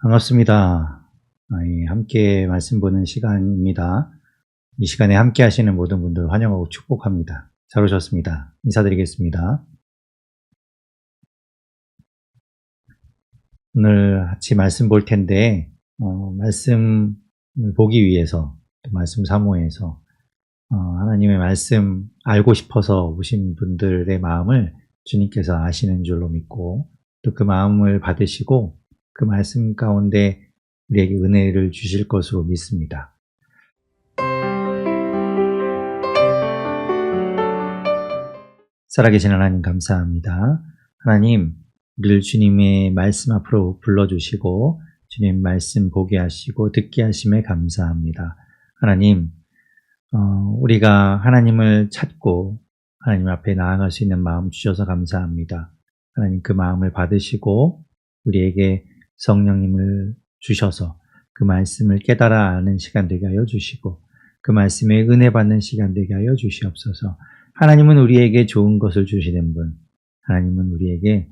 반갑습니다. 함께 말씀 보는 시간입니다. 이 시간에 함께 하시는 모든 분들 환영하고 축복합니다. 잘 오셨습니다. 인사드리겠습니다. 오늘 같이 말씀 볼 텐데, 말씀을 보기 위해서, 또 말씀 사모해서, 하나님의 말씀 알고 싶어서 오신 분들의 마음을 주님께서 아시는 줄로 믿고, 또 그 마음을 받으시고, 그 말씀 가운데 우리에게 은혜를 주실 것으로 믿습니다. 살아계신 하나님 감사합니다. 하나님, 우리를 주님의 말씀 앞으로 불러주시고 주님 말씀 보게 하시고 듣게 하심에 감사합니다. 하나님, 우리가 하나님을 찾고 하나님 앞에 나아갈 수 있는 마음 주셔서 감사합니다. 하나님, 그 마음을 받으시고 우리에게 성령님을 주셔서 그 말씀을 깨달아 아는 시간 되게 하여 주시고 그 말씀에 은혜 받는 시간 되게 하여 주시옵소서. 하나님은 우리에게 좋은 것을 주시는 분, 하나님은 우리에게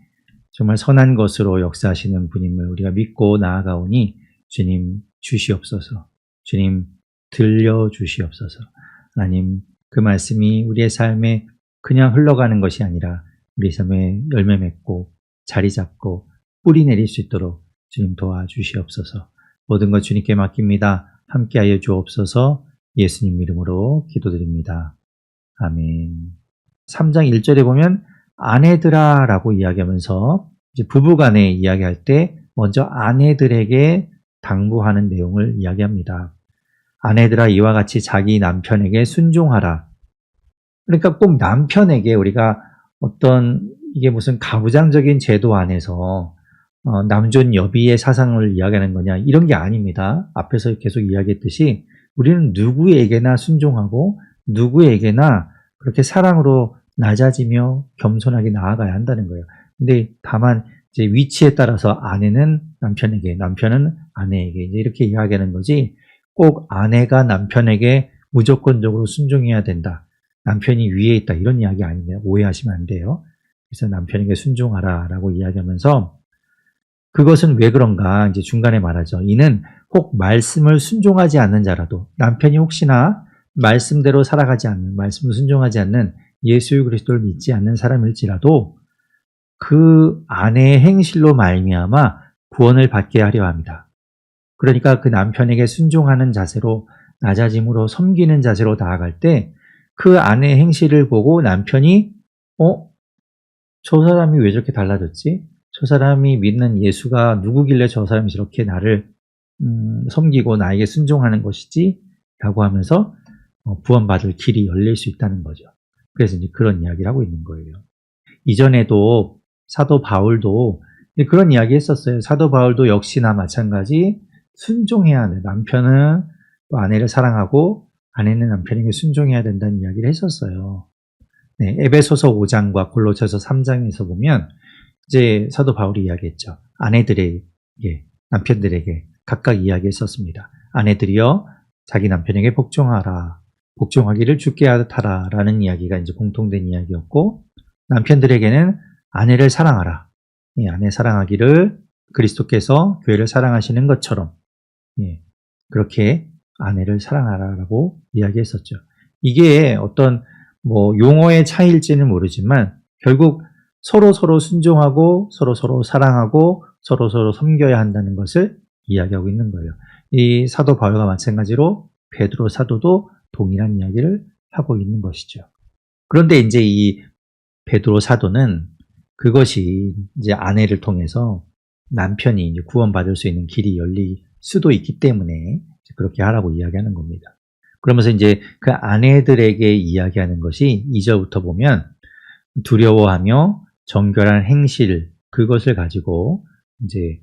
정말 선한 것으로 역사하시는 분임을 우리가 믿고 나아가오니 주님 주시옵소서. 주님 들려주시옵소서. 하나님, 그 말씀이 우리의 삶에 그냥 흘러가는 것이 아니라 우리 삶에 열매 맺고 자리 잡고 뿌리 내릴 수 있도록 주님 도와주시옵소서. 모든 것 주님께 맡깁니다. 함께하여 주옵소서. 예수님 이름으로 기도드립니다. 아멘. 3장 1절에 보면 아내들아 라고 이야기하면서 이제 부부간에 이야기할 때 먼저 아내들에게 당부하는 내용을 이야기합니다. 아내들아 이와 같이 자기 남편에게 순종하라. 그러니까 꼭 남편에게 우리가 어떤 이게 무슨 가부장적인 제도 안에서 남존 여비의 사상을 이야기하는 거냐 이런 게 아닙니다. 앞에서 계속 이야기했듯이 우리는 누구에게나 순종하고 누구에게나 그렇게 사랑으로 낮아지며 겸손하게 나아가야 한다는 거예요. 근데 다만 이제 위치에 따라서 아내는 남편에게, 남편은 아내에게 이렇게 이야기하는 거지 꼭 아내가 남편에게 무조건적으로 순종해야 된다. 남편이 위에 있다 이런 이야기 아니에요. 오해하시면 안 돼요. 그래서 남편에게 순종하라 라고 이야기하면서 그것은 왜 그런가 이제 중간에 말하죠. 이는 혹 말씀을 순종하지 않는 자라도 남편이 혹시나 말씀대로 살아가지 않는, 말씀을 순종하지 않는 예수 그리스도를 믿지 않는 사람일지라도 그 아내의 행실로 말미암아 구원을 받게 하려 합니다. 그러니까 그 남편에게 순종하는 자세로 낮아짐으로 섬기는 자세로 나아갈 때 그 아내의 행실을 보고 남편이 저 사람이 왜 저렇게 달라졌지? 저 사람이 믿는 예수가 누구길래 저 사람이 저렇게 나를 섬기고 나에게 순종하는 것이지? 라고 하면서 구원받을 길이 열릴 수 있다는 거죠. 그래서 이제 그런 이야기를 하고 있는 거예요. 이전에도 사도 바울도 그런 이야기 했었어요. 사도 바울도 역시나 마찬가지 순종해야 하는 남편은 또 아내를 사랑하고 아내는 남편에게 순종해야 된다는 이야기를 했었어요. 네, 에베소서 5장과 골로새서 3장에서 보면 이제 사도 바울이 이야기했죠. 아내들에게, 남편들에게 각각 이야기했었습니다. 아내들이여 자기 남편에게 복종하라. 복종하기를 주께 하라 라는 이야기가 이제 공통된 이야기였고 남편들에게는 아내를 사랑하라. 아내 사랑하기를 그리스도께서 교회를 사랑하시는 것처럼 그렇게 아내를 사랑하라라고 이야기했었죠. 이게 어떤 용어의 차이일지는 모르지만 결국 서로 순종하고 서로 사랑하고 서로 섬겨야 한다는 것을 이야기하고 있는 거예요. 이 사도 바울과 마찬가지로 베드로 사도도 동일한 이야기를 하고 있는 것이죠. 그런데 이제 이 베드로 사도는 그것이 이제 아내를 통해서 남편이 이제 구원받을 수 있는 길이 열릴 수도 있기 때문에 그렇게 하라고 이야기하는 겁니다. 그러면서 이제 그 아내들에게 이야기하는 것이 2절부터 보면 두려워하며 정결한 행실 그것을 가지고 이제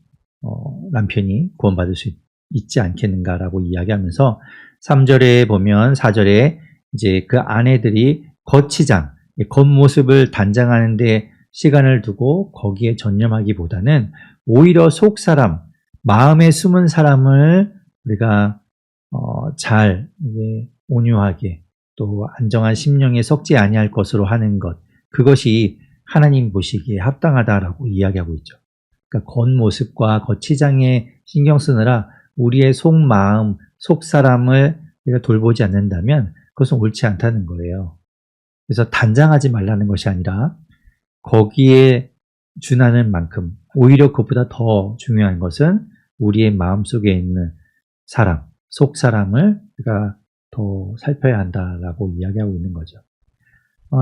남편이 구원받을 수 있지 않겠는가라고 이야기하면서 3절에 보면 4절에 이제 그 아내들이 거치장, 겉모습을 단장하는 데 시간을 두고 거기에 전념하기보다는 오히려 속사람, 마음에 숨은 사람을 우리가 잘 온유하게 또 안정한 심령에 썩지 아니할 것으로 하는 것, 그것이 하나님 보시기에 합당하다라고 이야기하고 있죠. 그러니까 겉모습과 겉치장에 신경 쓰느라 우리의 속마음, 속사람을 우리가 돌보지 않는다면 그것은 옳지 않다는 거예요. 그래서 단장하지 말라는 것이 아니라 거기에 준하는 만큼 오히려 그것보다 더 중요한 것은 우리의 마음속에 있는 사람, 속사람을 우리가 더 살펴야 한다라고 이야기하고 있는 거죠.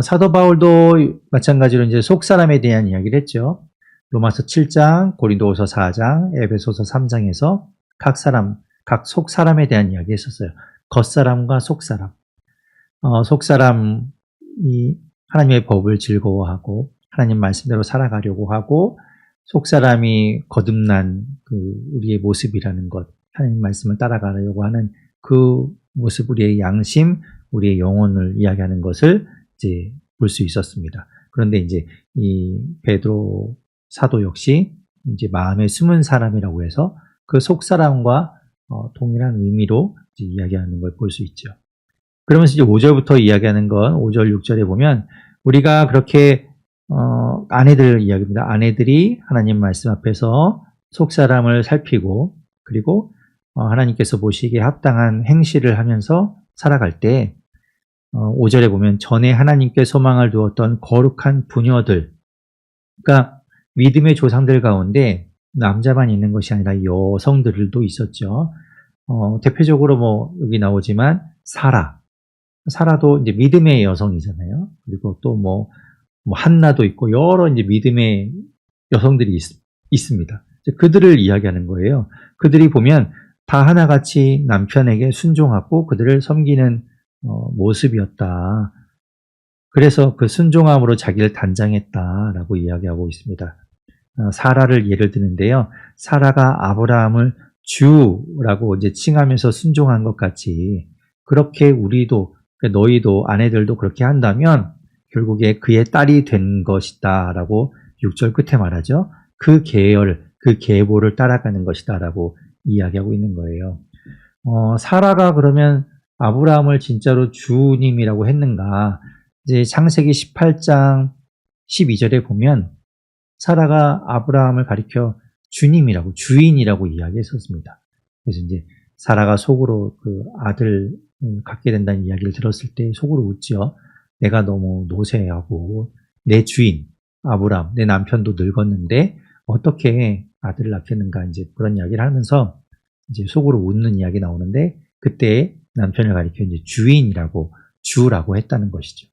사도 바울도 마찬가지로 이제 속사람에 대한 이야기를 했죠. 로마서 7장, 고린도후서 4장, 에베소서 3장에서 각 속사람에 대한 이야기 했었어요. 겉사람과 속사람. 속사람이 하나님의 법을 즐거워하고 하나님 말씀대로 살아가려고 하고 속사람이 거듭난 우리의 모습이라는 것, 하나님 말씀을 따라가려고 하는 그 모습, 우리의 양심, 우리의 영혼을 이야기하는 것을 이제 볼 수 있었습니다. 그런데 이제 이 베드로 사도 역시 이제 마음에 숨은 사람이라고 해서 그 속사람과 동일한 의미로 이제 이야기하는 걸 볼 수 있죠. 그러면서 이제 5절부터 이야기하는 건 5절, 6절에 보면 우리가 그렇게 아내들 이야기입니다. 아내들이 하나님 말씀 앞에서 속사람을 살피고 그리고 하나님께서 보시기에 합당한 행실을 하면서 살아갈 때 5절에 보면 전에 하나님께 소망을 두었던 거룩한 부녀들, 그러니까 믿음의 조상들 가운데 남자만 있는 것이 아니라 여성들도 있었죠. 대표적으로 뭐 여기 나오지만 사라도 이제 믿음의 여성이잖아요. 그리고 또 뭐 한나도 있고 여러 이제 믿음의 여성들이 있습니다. 그들을 이야기하는 거예요. 그들이 보면 다 하나같이 남편에게 순종하고 그들을 섬기는 모습이었다. 그래서 그 순종함으로 자기를 단장했다라고 이야기하고 있습니다. 사라를 예를 드는데요. 사라가 아브라함을 주라고 이제 칭하면서 순종한 것 같이 그렇게 우리도, 너희도, 아내들도 그렇게 한다면 결국에 그의 딸이 된 것이다 라고 6절 끝에 말하죠. 그 계보를 따라가는 것이다 라고 이야기하고 있는 거예요. 사라가 그러면 아브라함을 진짜로 주님이라고 했는가? 이제 창세기 18장 12절에 보면 사라가 아브라함을 가리켜 주님이라고, 주인이라고 이야기했었습니다. 그래서 이제 사라가 속으로 그 아들 갖게 된다는 이야기를 들었을 때 속으로 웃지요. 내가 너무 노쇠하고 내 주인 아브라함, 내 남편도 늙었는데 어떻게 아들을 낳겠는가, 이제 그런 이야기를 하면서 이제 속으로 웃는 이야기 나오는데 그때 남편을 가리켜 이제 주인이라고, 주라고 했다는 것이죠.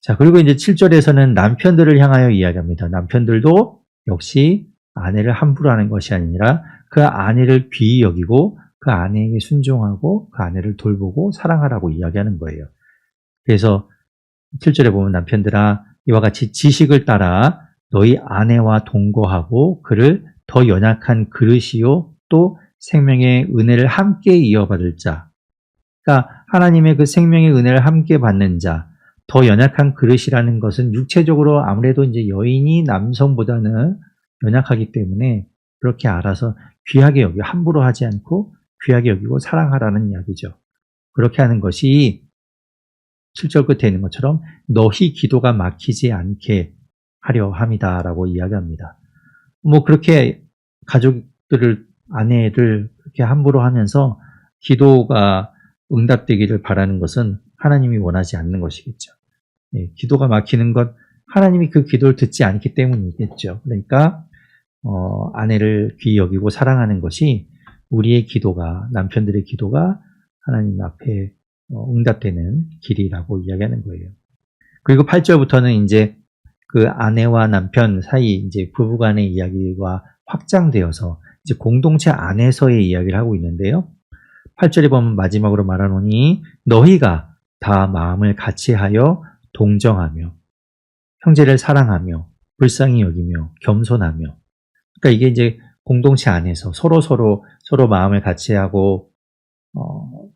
자, 그리고 이제 7절에서는 남편들을 향하여 이야기합니다. 남편들도 역시 아내를 함부로 하는 것이 아니라 그 아내를 귀히 여기고 그 아내에게 순종하고 그 아내를 돌보고 사랑하라고 이야기하는 거예요. 그래서 7절에 보면 남편들아 이와 같이 지식을 따라 너희 아내와 동거하고 그를 더 연약한 그릇이요 또 생명의 은혜를 함께 이어받을 자, 그러니까 하나님의 그 생명의 은혜를 함께 받는 자, 더 연약한 그릇이라는 것은 육체적으로 아무래도 이제 여인이 남성보다는 연약하기 때문에 그렇게 알아서 귀하게 여기고 함부로 하지 않고 귀하게 여기고 사랑하라는 이야기죠. 그렇게 하는 것이 7절 끝에 있는 것처럼 너희 기도가 막히지 않게 하려 함이다라고 이야기합니다. 뭐 그렇게 가족들을, 아내를 그렇게 함부로 하면서 기도가 응답되기를 바라는 것은 하나님이 원하지 않는 것이겠죠. 기도가 막히는 것, 하나님이 그 기도를 듣지 않기 때문이겠죠. 그러니까 아내를 귀히 여기고 사랑하는 것이 우리의 기도가, 남편들의 기도가 하나님 앞에 응답되는 길이라고 이야기하는 거예요. 그리고 8절부터는 이제 그 아내와 남편 사이 이제 부부간의 이야기가 확장되어서 이제 공동체 안에서의 이야기를 하고 있는데요. 8절에 보면 마지막으로 말하노니 너희가 다 마음을 같이하여 동정하며 형제를 사랑하며 불쌍히 여기며 겸손하며, 그러니까 이게 이제 공동체 안에서 서로 마음을 같이하고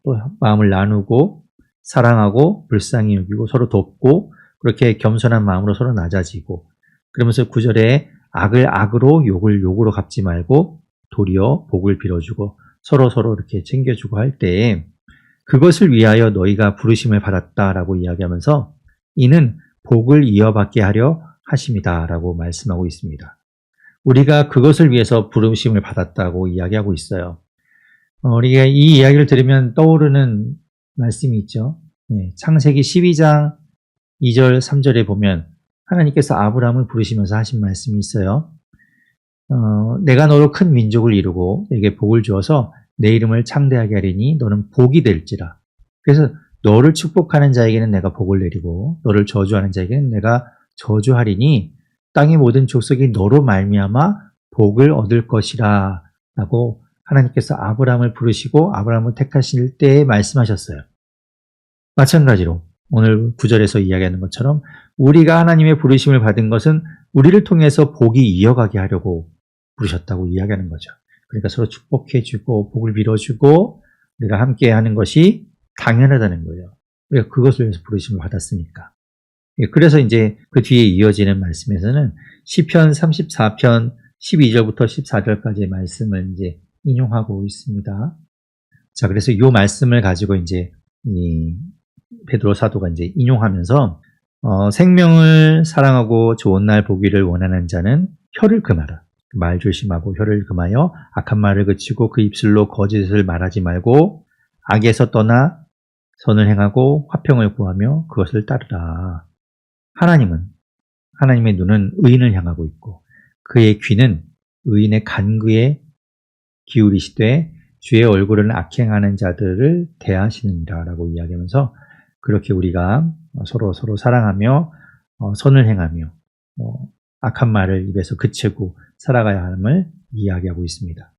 또 마음을 나누고 사랑하고 불쌍히 여기고 서로 돕고 그렇게 겸손한 마음으로 서로 낮아지고, 그러면서 9절에 악을 악으로 욕을 욕으로 갚지 말고 도리어 복을 빌어주고 서로 이렇게 챙겨주고 할 때 그것을 위하여 너희가 부르심을 받았다라고 이야기하면서 이는 복을 이어받게 하려 하심이다라고 말씀하고 있습니다. 우리가 그것을 위해서 부르심을 받았다고 이야기하고 있어요. 우리가 이 이야기를 들으면 떠오르는 말씀이 있죠. 창세기 12장 2절, 3절에 보면 하나님께서 아브라함을 부르시면서 하신 말씀이 있어요. 내가 너로 큰 민족을 이루고 내게 복을 주어서 내 이름을 창대하게 하리니 너는 복이 될지라. 그래서 너를 축복하는 자에게는 내가 복을 내리고 너를 저주하는 자에게는 내가 저주하리니 땅의 모든 족속이 너로 말미암아 복을 얻을 것이라 라고 하나님께서 아브라함을 부르시고 아브라함을 택하실 때 말씀하셨어요. 마찬가지로 오늘 9절에서 이야기하는 것처럼 우리가 하나님의 부르심을 받은 것은 우리를 통해서 복이 이어가게 하려고 부르셨다고 이야기하는 거죠. 그러니까 서로 축복해주고 복을 빌어주고 우리가 함께 하는 것이 당연하다는 거예요. 우리가 그것을 위해서 부르심을 받았으니까. 그래서 이제 그 뒤에 이어지는 말씀에서는 시편 34편 12절부터 14절까지의 말씀을 이제 인용하고 있습니다. 자, 그래서 이 말씀을 가지고 이제 이 베드로 사도가 이제 인용하면서 생명을 사랑하고 좋은 날 보기를 원하는 자는 혀를 금하라. 말 조심하고 혀를 금하여 악한 말을 그치고 그 입술로 거짓을 말하지 말고 악에서 떠나 선을 행하고 화평을 구하며 그것을 따르라. 하나님의 눈은 의인을 향하고 있고 그의 귀는 의인의 간구에 기울이시되 주의 얼굴은 악행하는 자들을 대하시느니라 라고 이야기하면서 그렇게 우리가 서로 사랑하며 선을 행하며 악한 말을 입에서 그치고 살아가야 함을 이야기하고 있습니다.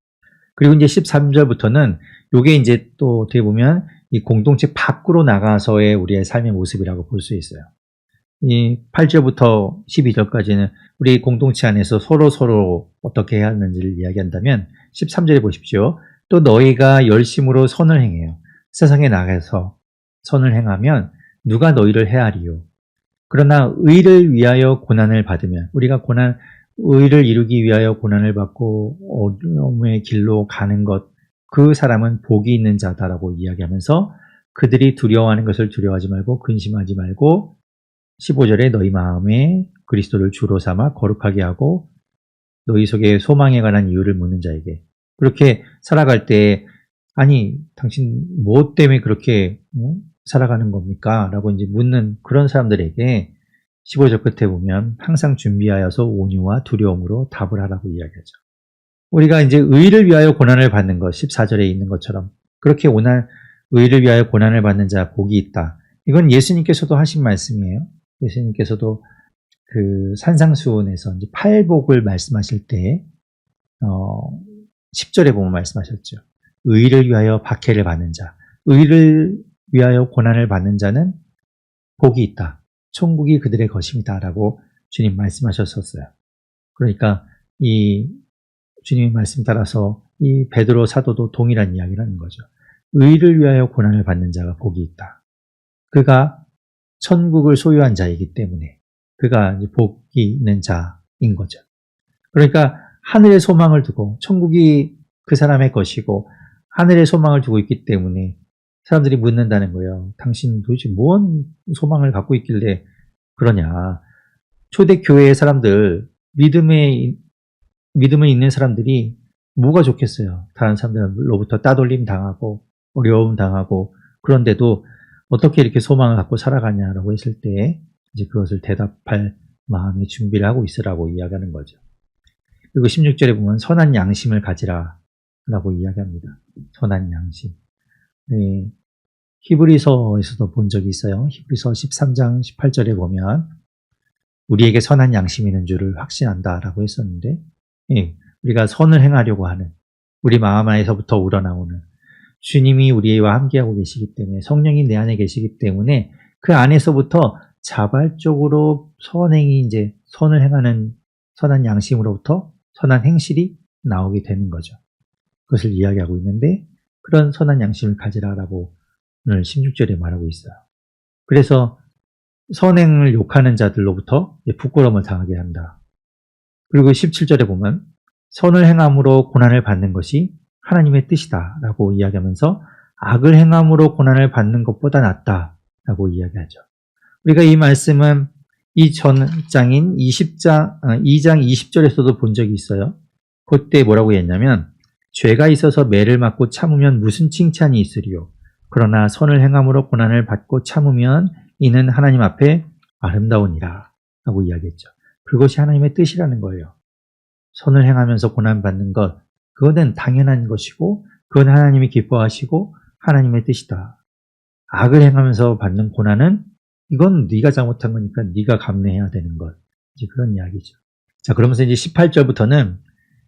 그리고 이제 13절부터는 이게 이제 또 어떻게 보면 이 공동체 밖으로 나가서의 우리의 삶의 모습이라고 볼 수 있어요. 이 8절부터 12절까지는 우리 공동체 안에서 서로 어떻게 해야 하는지를 이야기한다면 13절에 보십시오. 또 너희가 열심으로 선을 행해요. 세상에 나가서 선을 행하면 누가 너희를 헤아리요. 그러나 의를 위하여 고난을 받으면 우리가 의를 이루기 위하여 고난을 받고 어려움의 길로 가는 것 그 사람은 복이 있는 자다라고 이야기하면서 그들이 두려워하는 것을 두려워하지 말고 근심하지 말고 15절에 너희 마음에 그리스도를 주로 삼아 거룩하게 하고 너희 속에 소망에 관한 이유를 묻는 자에게 그렇게 살아갈 때 아니 당신 무엇 때문에 그렇게 살아가는 겁니까? 라고 이제 묻는 그런 사람들에게 15절 끝에 보면 항상 준비하여서 온유와 두려움으로 답을 하라고 이야기하죠. 우리가 이제 의를 위하여 고난을 받는 것 14절에 있는 것처럼 그렇게 의를 위하여 고난을 받는 자 복이 있다. 이건 예수님께서도 하신 말씀이에요. 예수님께서도 그 산상수훈에서 이제 팔복을 말씀하실 때 10절에 보면 말씀하셨죠. 의를 위하여 박해를 받는 자, 의를 위하여 고난을 받는 자는 복이 있다. 천국이 그들의 것입니다. 라고 주님 말씀하셨었어요. 그러니까 이 주님의 말씀 따라서 이 베드로 사도도 동일한 이야기를 하는 거죠. 의를 위하여 고난을 받는 자가 복이 있다. 그가 천국을 소유한 자이기 때문에 그가 이제 복이 있는 자인 거죠. 그러니까 하늘의 소망을 두고 천국이 그 사람의 것이고 하늘의 소망을 두고 있기 때문에 사람들이 묻는다는 거예요. 당신 도대체 무슨 소망을 갖고 있길래 그러냐. 초대교회의 사람들, 믿음을 있는 사람들이 뭐가 좋겠어요. 다른 사람들로부터 따돌림 당하고 어려움 당하고 그런데도 어떻게 이렇게 소망을 갖고 살아가냐라고 했을 때 이제 그것을 대답할 마음의 준비를 하고 있으라고 이야기하는 거죠. 그리고 16절에 보면 선한 양심을 가지라 라고 이야기합니다. 선한 양심. 네. 히브리서에서도 본 적이 있어요. 히브리서 13장 18절에 보면 우리에게 선한 양심이 있는 줄을 확신한다 라고 했었는데 우리가 선을 행하려고 하는 우리 마음 안에서부터 우러나오는 주님이 우리와 함께하고 계시기 때문에 성령이 내 안에 계시기 때문에 그 안에서부터 자발적으로 이제 선을 행하는 선한 양심으로부터 선한 행실이 나오게 되는 거죠. 그것을 이야기하고 있는데 그런 선한 양심을 가지라라고 오늘 16절에 말하고 있어요. 그래서 선행을 욕하는 자들로부터 부끄러움을 당하게 한다. 그리고 17절에 보면 선을 행함으로 고난을 받는 것이 하나님의 뜻이다 라고 이야기하면서 악을 행함으로 고난을 받는 것보다 낫다 라고 이야기하죠. 우리가 이 말씀은 이 전장인 2장 20절에서도 본 적이 있어요. 그때 뭐라고 했냐면 죄가 있어서 매를 맞고 참으면 무슨 칭찬이 있으리요. 그러나 선을 행함으로 고난을 받고 참으면 이는 하나님 앞에 아름다우니라 라고 이야기했죠. 그것이 하나님의 뜻이라는 거예요. 선을 행하면서 고난받는 것, 그거는 당연한 것이고 그건 하나님이 기뻐하시고 하나님의 뜻이다. 악을 행하면서 받는 고난은 이건 네가 잘못한 거니까 네가 감내해야 되는 것. 이제 그런 이야기죠. 자, 그러면서 이제 18절부터는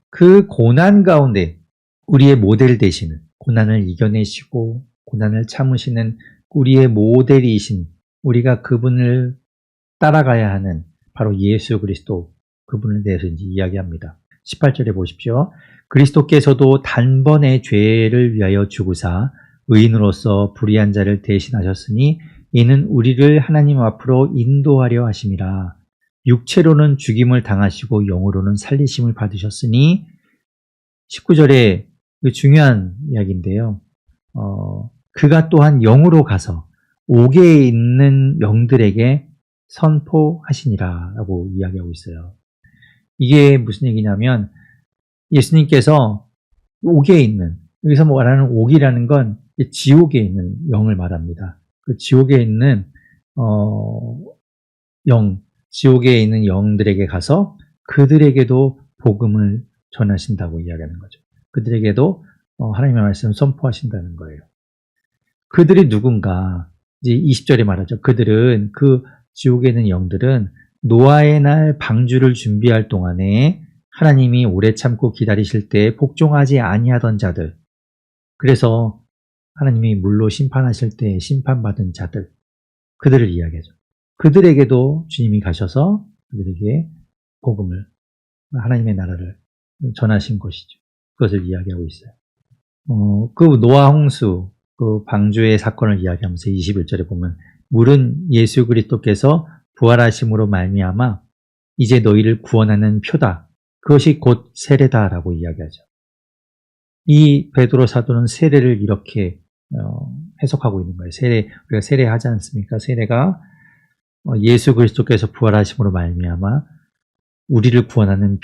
그 고난 가운데 우리의 모델 되시는, 고난을 이겨내시고 고난을 참으시는 우리의 모델이신, 우리가 그분을 따라가야 하는 바로 예수 그리스도, 그분에 대해서 이제 이야기합니다. 18절에 보십시오. 그리스도께서도 단번에 죄를 위하여 죽으사 의인으로서 불의한 자를 대신하셨으니 이는 우리를 하나님 앞으로 인도하려 하심이라. 육체로는 죽임을 당하시고 영으로는 살리심을 받으셨으니 19절에 그 중요한 이야기인데요. 그가 또한 영으로 가서 옥에 있는 영들에게 선포하시니라 라고 이야기하고 있어요. 이게 무슨 얘기냐면 예수님께서 옥에 있는, 여기서 말하는 옥이라는 건 지옥에 있는 영을 말합니다. 그 지옥에 있는 지옥에 있는 영들에게 가서 그들에게도 복음을 전하신다고 이야기하는 거죠. 그들에게도 하나님의 말씀을 선포하신다는 거예요. 그들이 누군가? 이제 20절에 말하죠. 그들은, 그 지옥에 있는 영들은 노아의 날 방주를 준비할 동안에 하나님이 오래 참고 기다리실 때 복종하지 아니하던 자들, 그래서 하나님이 물로 심판하실 때 심판받은 자들, 그들을 이야기하죠. 그들에게도 주님이 가셔서 그들에게 복음을, 하나님의 나라를 전하신 것이죠. 그것을 이야기하고 있어요. 그 노아 홍수, 그 방주의 사건을 이야기하면서 21절에 보면 물은 예수 그리스도께서 부활하심으로 말미암아 이제 너희를 구원하는 표다. 그것이 곧 세례다라고 이야기하죠. 이 베드로 사도는 세례를 이렇게 해석하고 있는 거예요. 세례, 우리가 세례하지 않습니까? 세례가 예수 그리스도께서 부활하심으로 말미암아 우리를 구원하는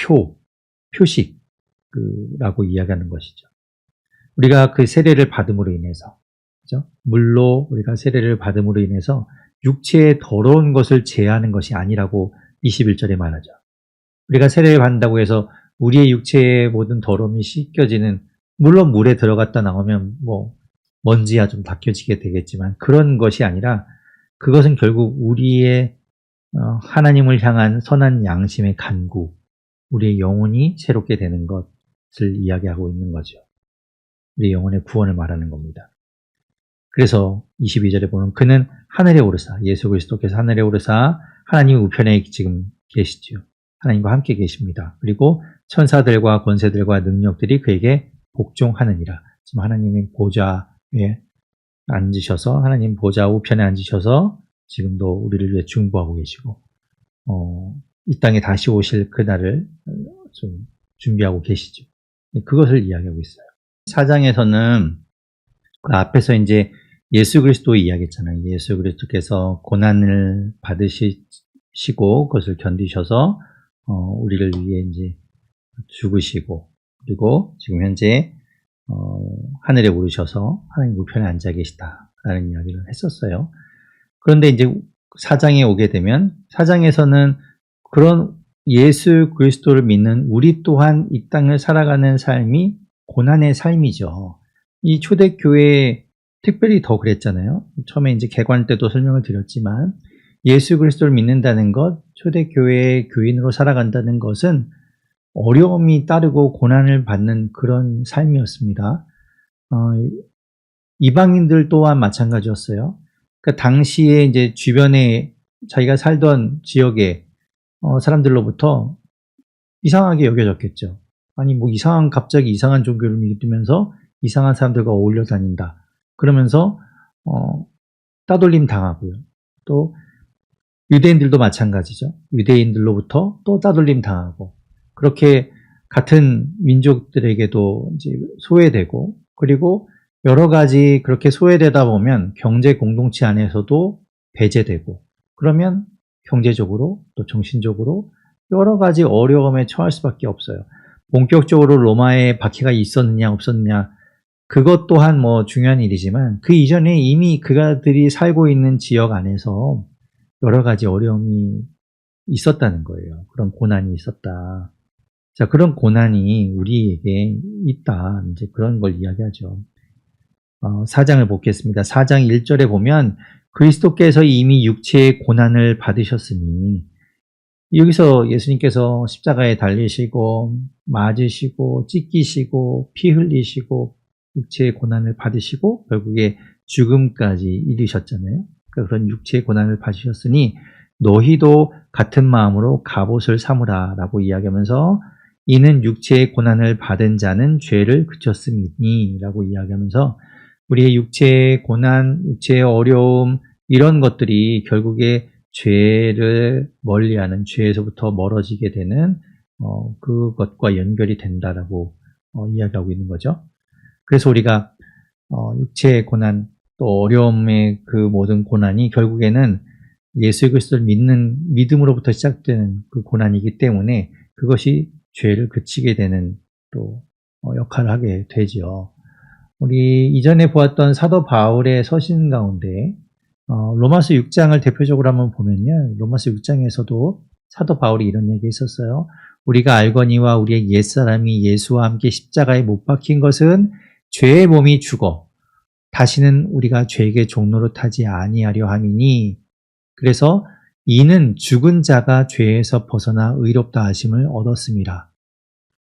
표식라고 이야기하는 것이죠. 우리가 그 세례를 받음으로 인해서, 그죠? 물로 우리가 세례를 받음으로 인해서 육체의 더러운 것을 제하는 것이 아니라고 21절에 말하죠. 우리가 세례를 받는다고 해서 우리의 육체의 모든 더러움이 씻겨지는, 물론 물에 들어갔다 나오면 먼지야 좀 닦여지게 되겠지만 그런 것이 아니라 그것은 결국 우리의 하나님을 향한 선한 양심의 간구, 우리의 영혼이 새롭게 되는 것을 이야기하고 있는 거죠. 우리의 영혼의 구원을 말하는 겁니다. 그래서 22절에 보면 그는 하늘에 오르사, 예수 그리스도께서 하늘에 오르사 하나님 우편에 지금 계시죠. 하나님과 함께 계십니다. 그리고 천사들과 권세들과 능력들이 그에게 복종하느니라. 지금 하나님의 보좌에 앉으셔서, 하나님 보좌 우편에 앉으셔서 지금도 우리를 위해 중보하고 계시고 이 땅에 다시 오실 그날을 좀 준비하고 계시죠. 그것을 이야기하고 있어요. 4장에서는 그 앞에서 이제 예수 그리스도 이야기했잖아요. 예수 그리스도께서 고난을 받으시고 그것을 견디셔서 우리를 위해 이제 죽으시고, 그리고 지금 현재 하늘에 오르셔서 하나님 우편에 앉아 계시다라는 이야기를 했었어요. 그런데 이제 4장에 오게 되면 4장에서는 그런 예수 그리스도를 믿는 우리 또한 이 땅을 살아가는 삶이 고난의 삶이죠. 이 초대교회 특별히 더 그랬잖아요. 처음에 이제 개관 때도 설명을 드렸지만 예수 그리스도를 믿는다는 것, 초대교회의 교인으로 살아간다는 것은 어려움이 따르고 고난을 받는 그런 삶이었습니다. 이방인들 또한 마찬가지였어요. 그러니까 당시에 이제 주변에 자기가 살던 지역의 사람들로부터 이상하게 여겨졌겠죠. 아니 갑자기 이상한 종교를 믿으면서 이상한 사람들과 어울려 다닌다. 그러면서 따돌림 당하고요. 또 유대인들도 마찬가지죠. 유대인들로부터 또 따돌림 당하고, 그렇게 같은 민족들에게도 이제 소외되고, 그리고 여러 가지 그렇게 소외되다 보면 경제 공동체 안에서도 배제되고, 그러면 경제적으로 또 정신적으로 여러 가지 어려움에 처할 수밖에 없어요. 본격적으로 로마에 박해가 있었느냐 없었느냐 그것 또한 뭐 중요한 일이지만 그 이전에 이미 그들이 살고 있는 지역 안에서 여러 가지 어려움이 있었다는 거예요. 그런 고난이 있었다. 자, 그런 고난이 우리에게 있다. 이제 그런 걸 이야기하죠. 4장을 보겠습니다. 4장 1절에 보면 그리스도께서 이미 육체의 고난을 받으셨으니 여기서 예수님께서 십자가에 달리시고 맞으시고 찢기시고 피 흘리시고 육체의 고난을 받으시고 결국에 죽음까지 이르셨잖아요. 그러니까 그런 육체의 고난을 받으셨으니 너희도 같은 마음으로 갑옷을 삼으라 라고 이야기하면서 이는 육체의 고난을 받은 자는 죄를 그쳤음이니 라고 이야기하면서 우리의 육체의 고난, 육체의 어려움 이런 것들이 결국에 죄를 멀리하는 죄에서부터 멀어지게 되는 그것과 연결이 된다라고 이야기하고 있는 거죠. 그래서 우리가 육체의 고난 또 어려움의 그 모든 고난이 결국에는 예수 그리스도를 믿는 믿음으로부터 시작되는 그 고난이기 때문에 그것이 죄를 그치게 되는 또 역할을 하게 되죠. 우리 이전에 보았던 사도 바울의 서신 가운데 로마서 6장을 대표적으로 한번 보면요. 로마서 6장에서도 사도 바울이 이런 얘기 했었어요. 우리가 알거니와 우리의 옛사람이 예수와 함께 십자가에 못 박힌 것은 죄의 몸이 죽어 다시는 우리가 죄에게 종노릇하지 아니하려 함이니 그래서 이는 죽은 자가 죄에서 벗어나 의롭다 하심을 얻었습니다.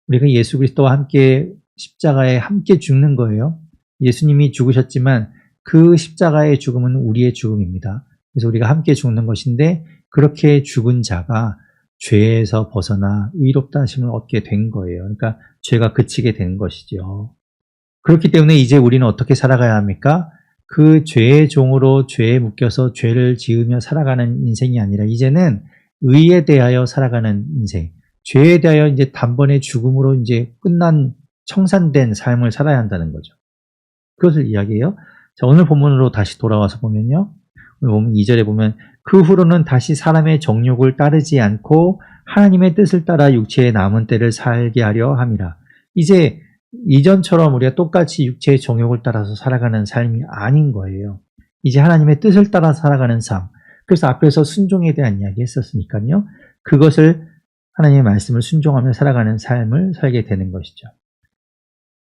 우리가 예수 그리스도와 함께 십자가에 함께 죽는 거예요. 예수님이 죽으셨지만 그 십자가의 죽음은 우리의 죽음입니다. 그래서 우리가 함께 죽는 것인데 그렇게 죽은 자가 죄에서 벗어나 의롭다 하심을 얻게 된 거예요. 그러니까 죄가 그치게 된 것이죠. 그렇기 때문에 이제 우리는 어떻게 살아가야 합니까? 그 죄의 종으로 죄에 묶여서 죄를 지으며 살아가는 인생이 아니라 이제는 의에 대하여 살아가는 인생, 죄에 대하여 이제 단번에 죽음으로 이제 끝난 청산된 삶을 살아야 한다는 거죠. 그것을 이야기해요. 자, 오늘 본문으로 다시 돌아와서 보면요. 오늘 보면 2절에 보면 그 후로는 다시 사람의 정욕을 따르지 않고 하나님의 뜻을 따라 육체의 남은 때를 살게 하려 함이라. 이제 이전처럼 우리가 똑같이 육체의 정욕을 따라서 살아가는 삶이 아닌 거예요. 이제 하나님의 뜻을 따라 살아가는 삶. 그래서 앞에서 순종에 대한 이야기 했었으니까요. 그것을 하나님의 말씀을 순종하며 살아가는 삶을 살게 되는 것이죠.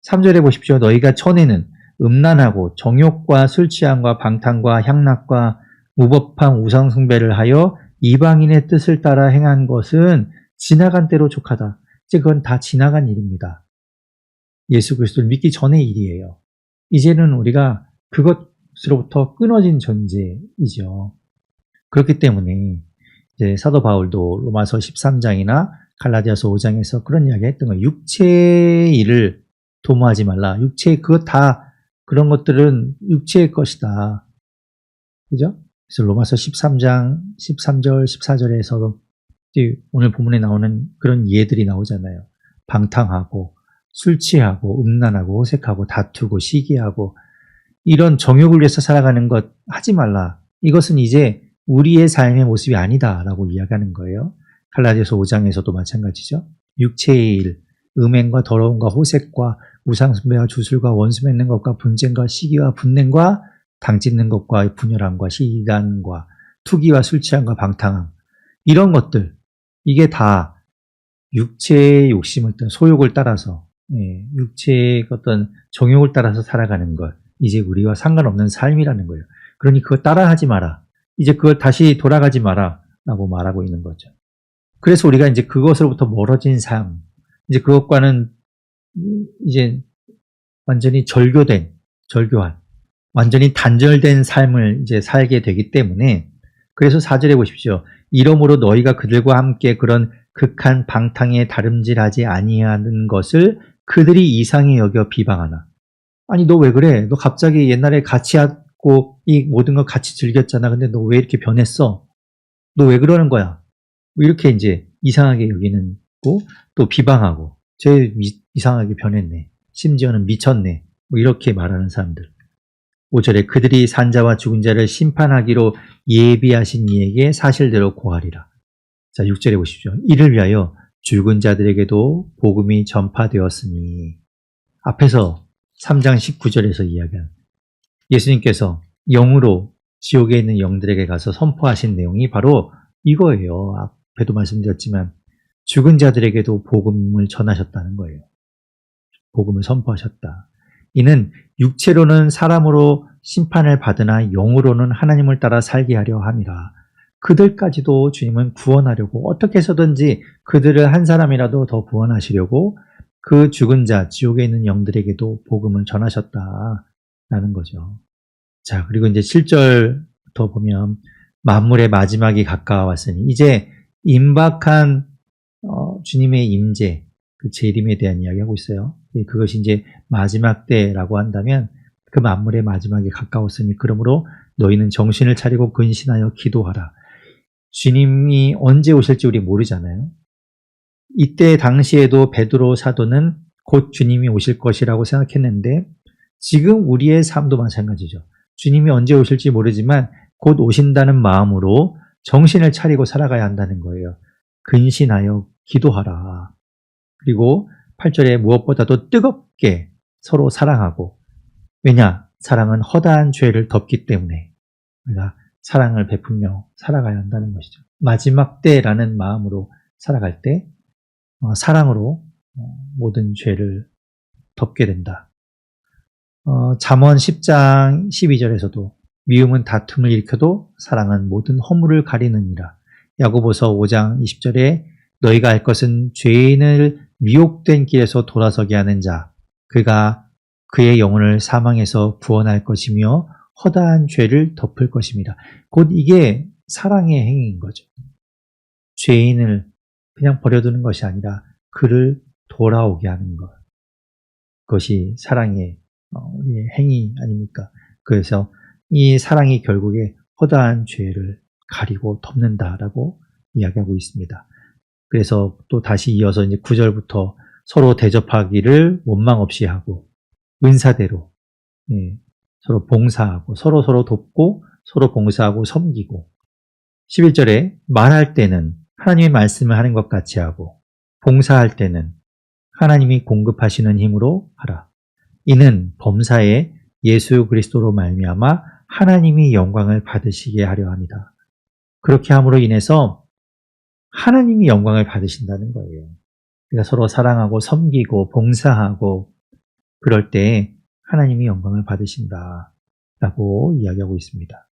3절에 보십시오. 너희가 전에는 음란하고 정욕과 술 취함과 방탕과 향락과 무법한 우상 숭배를 하여 이방인의 뜻을 따라 행한 것은 지나간 때로 족하다. 이제 그건 다 지나간 일입니다. 예수 그리스도를 믿기 전의 일이에요. 이제는 우리가 그것으로부터 끊어진 존재이죠. 그렇기 때문에 이제 사도 바울도 로마서 13장이나 갈라디아서 5장에서 그런 이야기 했던 거예요. 육체의 일을 도모하지 말라. 육체 그것 다 그런 것들은 육체의 것이다. 그죠? 그래서 로마서 13장 13절 14절에서도 오늘 본문에 나오는 그런 예들이 나오잖아요. 방탕하고 술 취하고 음란하고 호색하고 다투고 시기하고 이런 정욕을 위해서 살아가는 것 하지 말라. 이것은 이제 우리의 삶의 모습이 아니다라고 이야기하는 거예요. 갈라디아서 5장에서도 마찬가지죠. 육체의 일, 음행과 더러움과 호색과 우상숭배와 주술과 원수 맺는 것과 분쟁과 시기와 분냉과 당짓는 것과 분열함과 시기간과 투기와 술 취함과 방탕함 이런 것들 이게 다 육체의 욕심을 소욕을 따라서 육체의 어떤 정욕을 따라서 살아가는 것 이제 우리와 상관없는 삶이라는 거예요. 그러니 그거 따라하지 마라. 이제 그걸 다시 돌아가지 마라 라고 말하고 있는 거죠. 그래서 우리가 이제 그것으로부터 멀어진 삶 이제 그것과는 이제 완전히 절교한 완전히 단절된 삶을 이제 살게 되기 때문에 그래서 4절에 보십시오. 이러므로 너희가 그들과 함께 그런 극한 방탕에 다름질하지 아니하는 것을 그들이 이상히 여겨 비방하나. 아니 너 왜 그래? 너 갑자기 옛날에 같이 하고 이 모든 걸 같이 즐겼잖아. 근데 너 왜 이렇게 변했어? 너 왜 그러는 거야? 이렇게 이제 이상하게 여기는 거 또 비방하고 쟤 이상하게 변했네. 심지어는 미쳤네. 뭐 이렇게 말하는 사람들. 5절에 그들이 산자와 죽은 자를 심판하기로 예비하신 이에게 사실대로 고하리라. 자, 6절에 보십시오. 이를 위하여 죽은 자들에게도 복음이 전파되었으니. 앞에서 3장 19절에서 이야기한 예수님께서 영으로 지옥에 있는 영들에게 가서 선포하신 내용이 바로 이거예요. 앞에도 말씀드렸지만 죽은 자들에게도 복음을 전하셨다는 거예요. 복음을 선포하셨다. 이는 육체로는 사람으로 심판을 받으나 영으로는 하나님을 따라 살게 하려 함이라. 그들까지도 주님은 구원하려고 어떻게 해서든지 그들을 한 사람이라도 더 구원하시려고 그 죽은 자, 지옥에 있는 영들에게도 복음을 전하셨다라는 거죠. 자, 그리고 이제 7절부터 보면 만물의 마지막이 가까워왔으니 이제 임박한 주님의 임재, 그 재림에 대한 이야기하고 있어요. 그것이 이제 마지막 때라고 한다면 그 만물의 마지막이 가까웠으니 그러므로 너희는 정신을 차리고 근신하여 기도하라. 주님이 언제 오실지 우리 모르잖아요. 이때 당시에도 베드로 사도는 곧 주님이 오실 것이라고 생각했는데 지금 우리의 삶도 마찬가지죠. 주님이 언제 오실지 모르지만 곧 오신다는 마음으로 정신을 차리고 살아가야 한다는 거예요. 근신하여 기도하라. 그리고 8절에 무엇보다도 뜨겁게 서로 사랑하고, 왜냐? 사랑은 허다한 죄를 덮기 때문에 우리가 사랑을 베풀며 살아가야 한다는 것이죠. 마지막 때라는 마음으로 살아갈 때 사랑으로 모든 죄를 덮게 된다. 잠언 10장 12절에서도 미움은 다툼을 일으켜도 사랑은 모든 허물을 가리느니라. 야고보서 5장 20절에 너희가 알 것은 죄인을 미혹된 길에서 돌아서게 하는 자, 그가 그의 영혼을 사망에서 구원할 것이며 허다한 죄를 덮을 것입니다. 곧 이게 사랑의 행위인 거죠. 죄인을 그냥 버려두는 것이 아니라 그를 돌아오게 하는 것. 그것이 사랑의 우리의 행위 아닙니까? 그래서 이 사랑이 결국에 허다한 죄를 가리고 덮는다라고 이야기하고 있습니다. 그래서 또 다시 이어서 이제 9절부터 서로 대접하기를 원망 없이 하고 은사대로 서로 봉사하고 서로 돕고 서로 봉사하고 섬기고 11절에 말할 때는 하나님의 말씀을 하는 것 같이 하고 봉사할 때는 하나님이 공급하시는 힘으로 하라. 이는 범사에 예수 그리스도로 말미암아 하나님이 영광을 받으시게 하려 합니다. 그렇게 함으로 인해서 하나님이 영광을 받으신다는 거예요. 그러니까 서로 사랑하고 섬기고 봉사하고 그럴 때 하나님이 영광을 받으신다라고 이야기하고 있습니다.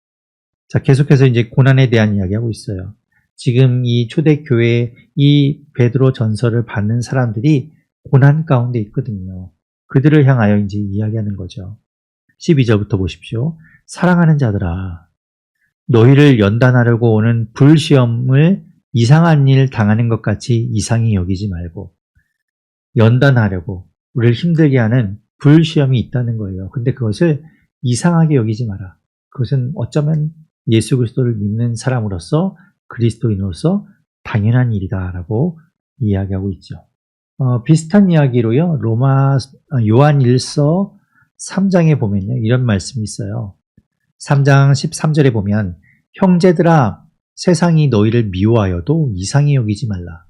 자, 계속해서 이제 고난에 대한 이야기하고 있어요. 지금 이 초대교회 이 베드로 전서를 받는 사람들이 고난 가운데 있거든요. 그들을 향하여 이제 이야기하는 거죠. 12절부터 보십시오. 사랑하는 자들아, 너희를 연단하려고 오는 불시험을 이상한 일 당하는 것 같이 이상히 여기지 말고 연단하려고 우리를 힘들게 하는 불시험이 있다는 거예요. 근데 그것을 이상하게 여기지 마라. 그것은 어쩌면 예수 그리스도를 믿는 사람으로서 그리스도인으로서 당연한 일이다라고 이야기하고 있죠. 비슷한 이야기로요. 요한 1서 3장에 보면요. 이런 말씀이 있어요. 3장 13절에 보면 형제들아 세상이 너희를 미워하여도 이상히 여기지 말라.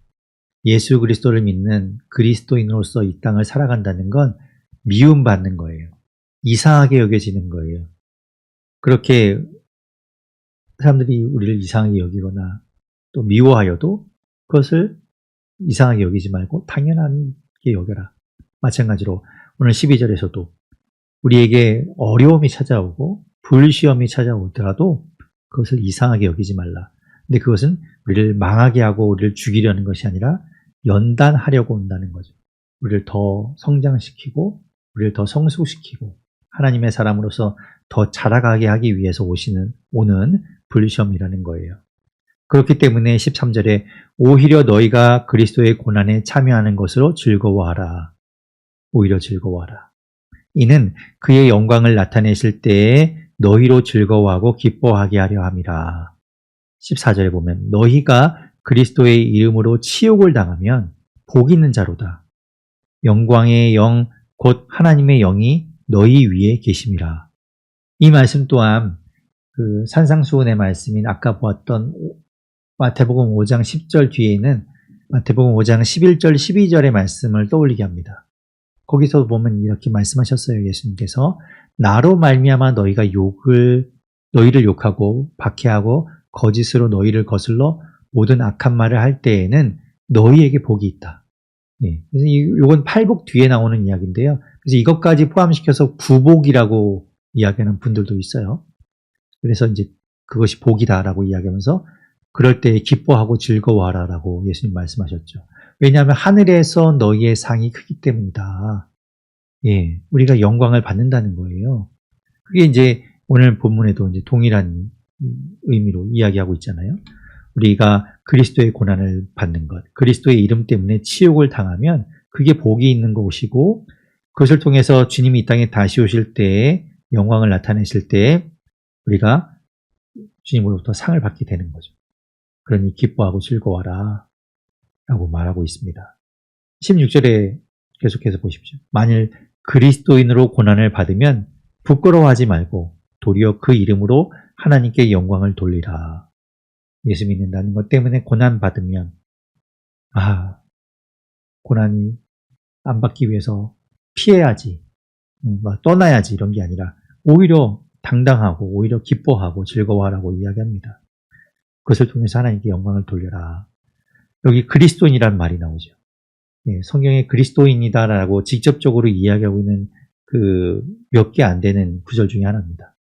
예수 그리스도를 믿는 그리스도인으로서 이 땅을 살아간다는 건 미움받는 거예요. 이상하게 여겨지는 거예요. 그렇게 사람들이 우리를 이상하게 여기거나 또 미워하여도 그것을 이상하게 여기지 말고 당연하게 여겨라. 마찬가지로 오늘 12절에서도 우리에게 어려움이 찾아오고 불시험이 찾아오더라도 그것을 이상하게 여기지 말라. 근데 그것은 우리를 망하게 하고 우리를 죽이려는 것이 아니라 연단하려고 온다는 거죠. 우리를 더 성장시키고 우리를 더 성숙시키고 하나님의 사람으로서 더 자라가게 하기 위해서 오는 불시험이라는 거예요. 그렇기 때문에 13절에 오히려 너희가 그리스도의 고난에 참여하는 것으로 즐거워하라. 오히려 즐거워하라. 이는 그의 영광을 나타내실 때에 너희로 즐거워하고 기뻐하게 하려 함이라. 14절에 보면 너희가 그리스도의 이름으로 치욕을 당하면 복 있는 자로다. 영광의 영 곧 하나님의 영이 너희 위에 계심이라. 이 말씀 또한 그 산상수훈의 말씀인 아까 보았던 마태복음 5장 10절 뒤에는 마태복음 5장 11절 12절의 말씀을 떠올리게 합니다. 거기서 보면 이렇게 말씀하셨어요. 예수님께서 나로 말미암아 너희를 욕하고 박해하고 거짓으로 너희를 거슬러 모든 악한 말을 할 때에는 너희에게 복이 있다. 예. 그래서 이건 팔복 뒤에 나오는 이야기인데요. 그래서 이것까지 포함시켜서 구복이라고 이야기하는 분들도 있어요. 그래서 이제 그것이 복이다라고 이야기하면서 그럴 때 기뻐하고 즐거워하라라고 예수님 말씀하셨죠. 왜냐하면 하늘에서 너희의 상이 크기 때문이다. 예, 우리가 영광을 받는다는 거예요. 그게 이제 오늘 본문에도 이제 동일한 의미로 이야기하고 있잖아요. 우리가 그리스도의 고난을 받는 것, 그리스도의 이름 때문에 치욕을 당하면 그게 복이 있는 것이고 그것을 통해서 주님이 이 땅에 다시 오실 때에 영광을 나타내실 때에 우리가 주님으로부터 상을 받게 되는 거죠. 그러니 기뻐하고 즐거워라 라고 말하고 있습니다. 16절에 계속해서 보십시오. 만일 그리스도인으로 고난을 받으면 부끄러워하지 말고 도리어 그 이름으로 하나님께 영광을 돌리라. 예수 믿는다는 것 때문에 고난 받으면 고난이 안 받기 위해서 피해야지, 떠나야지 이런 게 아니라 오히려 당당하고 오히려 기뻐하고 즐거워하라고 이야기합니다. 그것을 통해서 하나님께 영광을 돌려라. 여기 그리스도인이란 말이 나오죠. 예, 성경에 그리스도인이다라고 직접적으로 이야기하고 있는 그 몇 개 안 되는 구절 중에 하나입니다.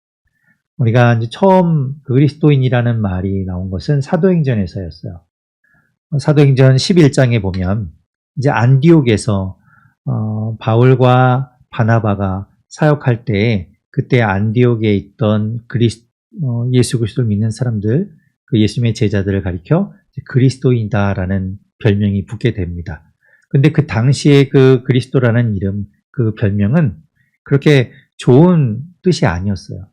우리가 이제 처음 그리스도인이라는 말이 나온 것은 사도행전에서였어요. 사도행전 11장에 보면 이제 안디옥에서 바울과 바나바가 사역할 때 그때 안디옥에 있던 예수 그리스도를 믿는 사람들, 그 예수님의 제자들을 가리켜 그리스도인이다라는 별명이 붙게 됩니다. 근데 그 당시에 그 그리스도라는 이름, 그 별명은 그렇게 좋은 뜻이 아니었어요.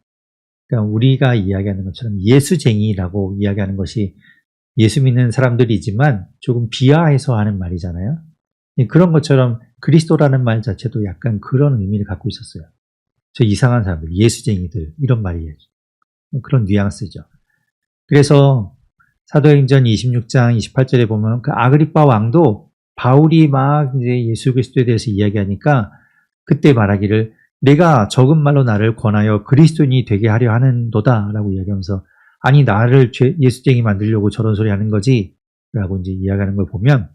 그러니까 우리가 이야기하는 것처럼 예수쟁이라고 이야기하는 것이 예수 믿는 사람들이지만 조금 비하해서 하는 말이잖아요. 그런 것처럼 그리스도라는 말 자체도 약간 그런 의미를 갖고 있었어요. 저 이상한 사람들, 예수쟁이들 이런 말이에요. 그런 뉘앙스죠. 그래서 사도행전 26장 28절에 보면 그 아그리빠 왕도 바울이 막 이제 예수 그리스도에 대해서 이야기하니까 그때 말하기를 내가 적은 말로 나를 권하여 그리스도인이 되게 하려 하는도다라고 이야기하면서 아니 나를 예수쟁이 만들려고 저런 소리 하는 거지 라고 이제 이야기하는 걸 보면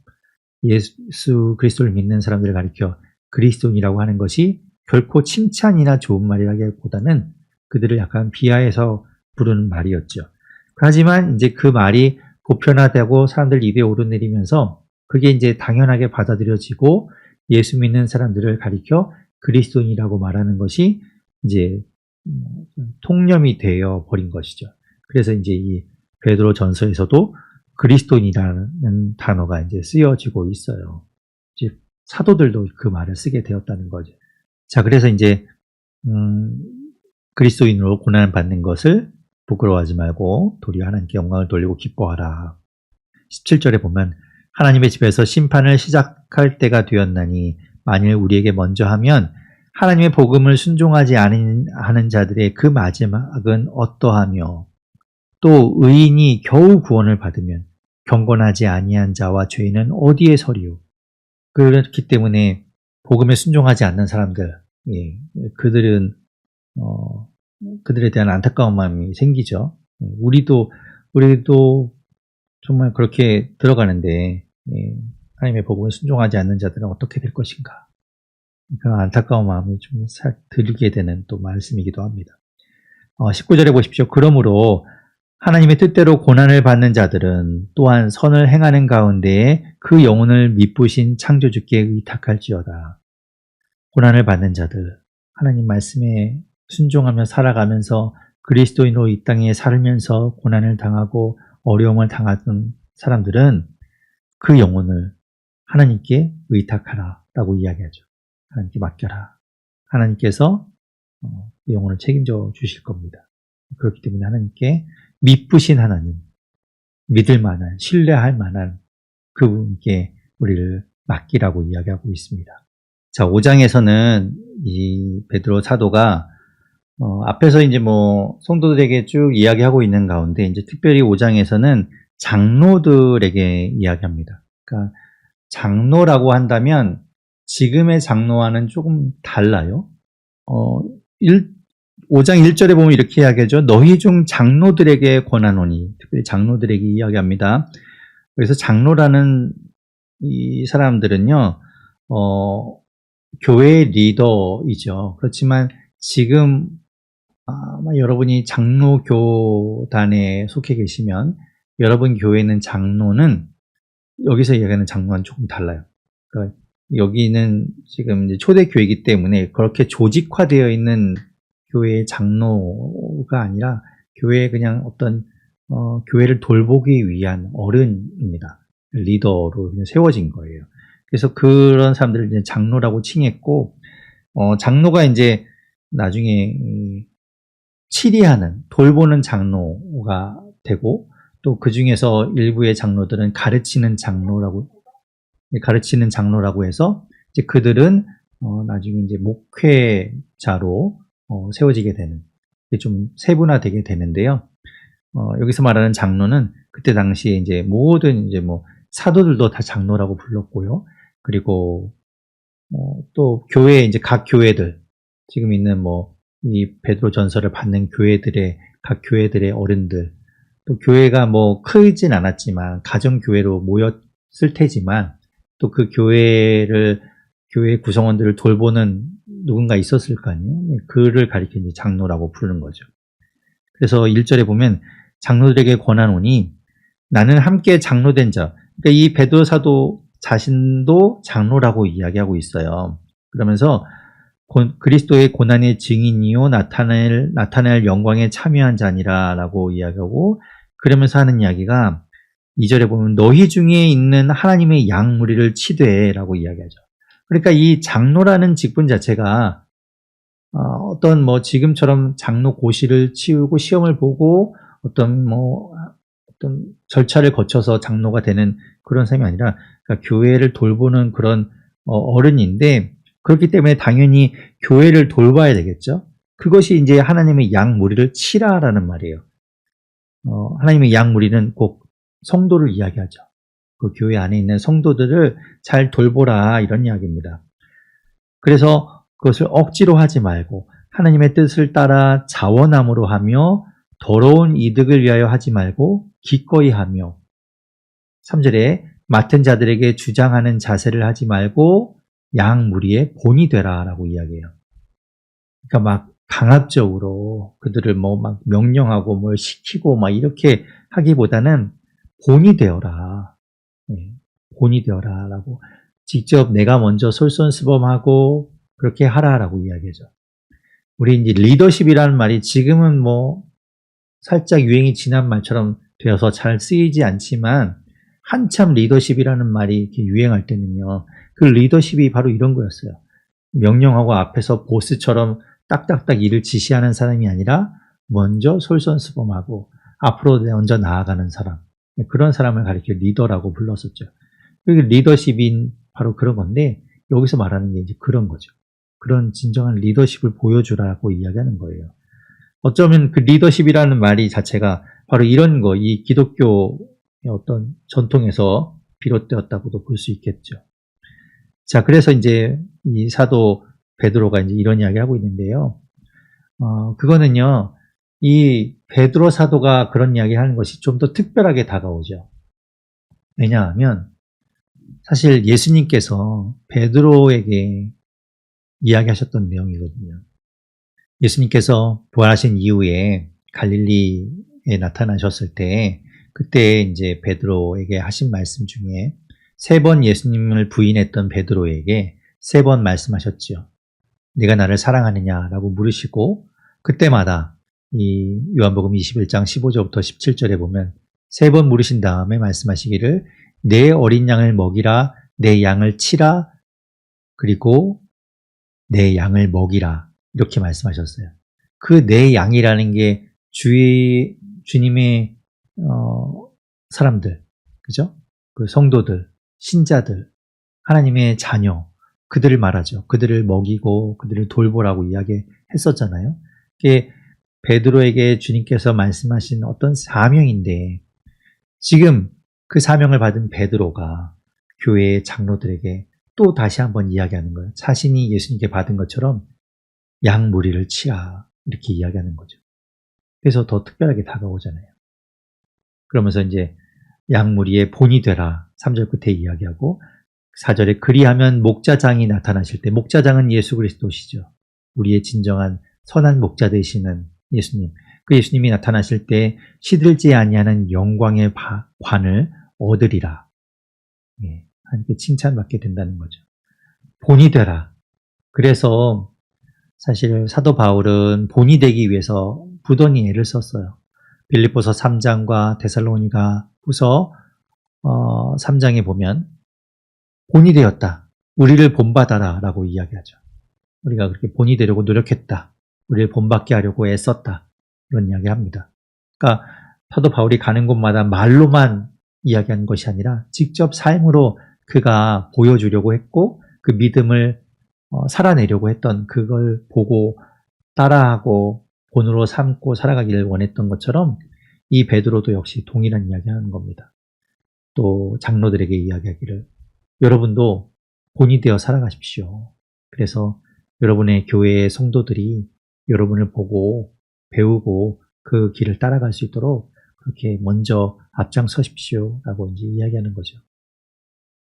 예수 그리스도를 믿는 사람들을 가리켜 그리스도인이라고 하는 것이 결코 칭찬이나 좋은 말이라기보다는 그들을 약간 비하해서 부르는 말이었죠. 하지만 이제 그 말이 보편화되고 사람들 입에 오르내리면서 그게 이제 당연하게 받아들여지고 예수 믿는 사람들을 가리켜 그리스도인이라고 말하는 것이 이제 통념이 되어 버린 것이죠. 그래서 이제 이 베드로 전서에서도 그리스도인이라는 단어가 이제 쓰여지고 있어요. 이제 사도들도 그 말을 쓰게 되었다는 거죠. 자, 그래서 이제 그리스도인으로 고난을 받는 것을 부끄러워하지 말고 도리어 하나님께 영광을 돌리고 기뻐하라. 17절에 보면 하나님의 집에서 심판을 시작할 때가 되었나니 만일 우리에게 먼저 하면 하나님의 복음을 순종하지 않은 자들의 그 마지막은 어떠하며 또 의인이 겨우 구원을 받으면 경건하지 아니한 자와 죄인은 어디에 서리요. 그렇기 때문에 복음에 순종하지 않는 사람들, 그들은 그들에 대한 안타까운 마음이 생기죠. 우리도 정말 그렇게 들어가는데 하나님의 복음을 순종하지 않는 자들은 어떻게 될 것인가. 그 안타까운 마음이 좀 들게 되는 또 말씀이기도 합니다. 19절에 보십시오. 그러므로 하나님의 뜻대로 고난을 받는 자들은 또한 선을 행하는 가운데에 그 영혼을 미쁘신 창조주께 의탁할지어다. 고난을 받는 자들, 하나님 말씀에 순종하며 살아가면서 그리스도인으로 이 땅에 살면서 고난을 당하고 어려움을 당하던 사람들은 그 영혼을 하나님께 의탁하라 라고 이야기하죠. 하나님께 맡겨라. 하나님께서 그 영혼을 책임져 주실 겁니다. 그렇기 때문에 하나님께 미쁘신 하나님, 믿을 만한, 신뢰할 만한 그분께 우리를 맡기라고 이야기하고 있습니다. 자, 5장에서는 이 베드로 사도가 앞에서 이제 뭐 성도들에게 쭉 이야기하고 있는 가운데 이제 특별히 5장에서는 장로들에게 이야기합니다. 그러니까 장로라고 한다면 지금의 장로와는 조금 달라요. 5장 1절에 보면 이렇게 이야기하죠. 너희 중 장로들에게 권하노니, 특별히 장로들에게 이야기합니다. 그래서 장로라는 이 사람들은요, 교회 리더이죠. 그렇지만 지금 아마 여러분이 장로교단에 속해 계시면 여러분 교회는 장로는 여기서 얘기하는 장로와는 조금 달라요. 그러니까 여기는 지금 이제 초대교회이기 때문에 그렇게 조직화되어 있는 교회의 장로가 아니라 교회에 그냥 어떤 교회를 돌보기 위한 어른입니다. 리더로 그냥 세워진 거예요. 그래서 그런 사람들을 이제 장로라고 칭했고, 장로가 이제 나중에 치리하는, 돌보는 장로가 되고, 또 그 중에서 일부의 장로들은 가르치는 장로라고 해서, 이제 그들은, 나중에 이제 목회자로, 세워지게 되는, 좀 세분화되게 되는데요. 여기서 말하는 장로는 그때 당시에 이제 모든 이제 뭐 사도들도 다 장로라고 불렀고요. 그리고, 또 교회, 이제 각 교회들, 지금 있는 뭐, 이 베드로 전서를 받는 각 교회들의 어른들, 또 교회가 뭐 크진 않았지만 가정교회로 모였을 테지만 또 그 교회 구성원들을 돌보는 누군가 있었을 거 아니에요. 그를 가리켜 이제 장로라고 부르는 거죠. 그래서 1절에 보면 장로들에게 권하노니 나는 함께 장로된 자. 그러니까 이 베드로 사도 자신도 장로라고 이야기하고 있어요. 그러면서 그리스도의 고난의 증인이요 나타낼 영광에 참여한 자니라라고 이야기하고, 그러면서 하는 이야기가 2절에 보면 너희 중에 있는 하나님의 양 무리를 치되라고 이야기하죠. 그러니까 이 장로라는 직분 자체가 어떤 뭐 지금처럼 장로 고시를 치우고 시험을 보고 어떤 절차를 거쳐서 장로가 되는 그런 셈이 아니라, 그러니까 교회를 돌보는 그런 어른인데, 그렇기 때문에 당연히 교회를 돌봐야 되겠죠. 그것이 이제 하나님의 양 무리를 치라라는 말이에요. 하나님의 양 무리는 꼭 성도를 이야기하죠. 그 교회 안에 있는 성도들을 잘 돌보라, 이런 이야기입니다. 그래서 그것을 억지로 하지 말고 하나님의 뜻을 따라 자원함으로 하며 더러운 이득을 위하여 하지 말고 기꺼이 하며, 3절에 맡은 자들에게 주장하는 자세를 하지 말고 양 무리의 본이 되라라고 이야기해요. 그러니까 막 강압적으로 그들을 뭐 막 명령하고 뭘 시키고 막 이렇게 하기보다는 본이 되어라. 본이 되어라라고 직접 내가 먼저 솔선수범하고 그렇게 하라라고 이야기하죠. 우리 이제 리더십이라는 말이 지금은 뭐 살짝 유행이 지난 말처럼 되어서 잘 쓰이지 않지만, 한참 리더십이라는 말이 이렇게 유행할 때는요, 그 리더십이 바로 이런 거였어요. 명령하고 앞에서 보스처럼 딱딱딱 일을 지시하는 사람이 아니라 먼저 솔선수범하고 앞으로 먼저 나아가는 사람, 그런 사람을 가리켜 리더라고 불렀었죠. 그게 리더십인 바로 그런 건데, 여기서 말하는 게 이제 그런 거죠. 그런 진정한 리더십을 보여주라고 이야기하는 거예요. 어쩌면 그 리더십이라는 말이 자체가 바로 이런 거, 이 기독교의 어떤 전통에서 비롯되었다고도 볼 수 있겠죠. 자, 그래서 이제 이 사도 베드로가 이제 이런 이야기를 하고 있는데요. 그거는요, 이 베드로 사도가 그런 이야기 하는 것이 좀 더 특별하게 다가오죠. 왜냐하면 사실 예수님께서 베드로에게 이야기하셨던 내용이거든요. 예수님께서 부활하신 이후에 갈릴리에 나타나셨을 때, 그때 이제 베드로에게 하신 말씀 중에 3번 예수님을 부인했던 베드로에게 3번 말씀하셨죠. 네가 나를 사랑하느냐라고 물으시고, 그때마다 이 요한복음 21장 15절부터 17절에 보면 3번 물으신 다음에 말씀하시기를 내 어린 양을 먹이라, 내 양을 치라, 그리고 내 양을 먹이라, 이렇게 말씀하셨어요. 그 내 양이라는 게 주님의 사람들, 그죠? 그 성도들, 신자들, 하나님의 자녀, 그들을 말하죠. 그들을 먹이고 그들을 돌보라고 이야기했었잖아요. 이게 베드로에게 주님께서 말씀하신 어떤 사명인데 지금 그 사명을 받은 베드로가 교회의 장로들에게 또 다시 한번 이야기하는 거예요. 자신이 예수님께 받은 것처럼 양 무리를 치라 이렇게 이야기하는 거죠. 그래서 더 특별하게 다가오잖아요. 그러면서 이제 양 무리의 본이 되라 3절 끝에 이야기하고 4절에 그리하면 목자장이 나타나실 때 목자장은 예수 그리스도시죠. 우리의 진정한 선한 목자 되시는 예수님. 그 예수님이 나타나실 때 시들지 아니하는 영광의 관을 얻으리라. 예, 하나님께 칭찬받게 된다는 거죠. 본이 되라. 그래서 사실 사도 바울은 본이 되기 위해서 부단히 애를 썼어요. 빌립보서 3장과 데살로니가 후서 3장에 보면 본이 되었다. 우리를 본받아라 라고 이야기하죠. 우리가 그렇게 본이 되려고 노력했다. 우리를 본받게 하려고 애썼다. 이런 이야기를 합니다. 그러니까 사도 바울이 가는 곳마다 말로만 이야기하는 것이 아니라 직접 삶으로 그가 보여주려고 했고 그 믿음을 살아내려고 했던 그걸 보고 따라하고 본으로 삼고 살아가기를 원했던 것처럼 이 베드로도 역시 동일한 이야기하는 겁니다. 또 장로들에게 이야기하기를 여러분도 본이 되어 살아가십시오. 그래서 여러분의 교회의 성도들이 여러분을 보고 배우고 그 길을 따라갈 수 있도록 그렇게 먼저 앞장서십시오 라고 이제 이야기하는 거죠.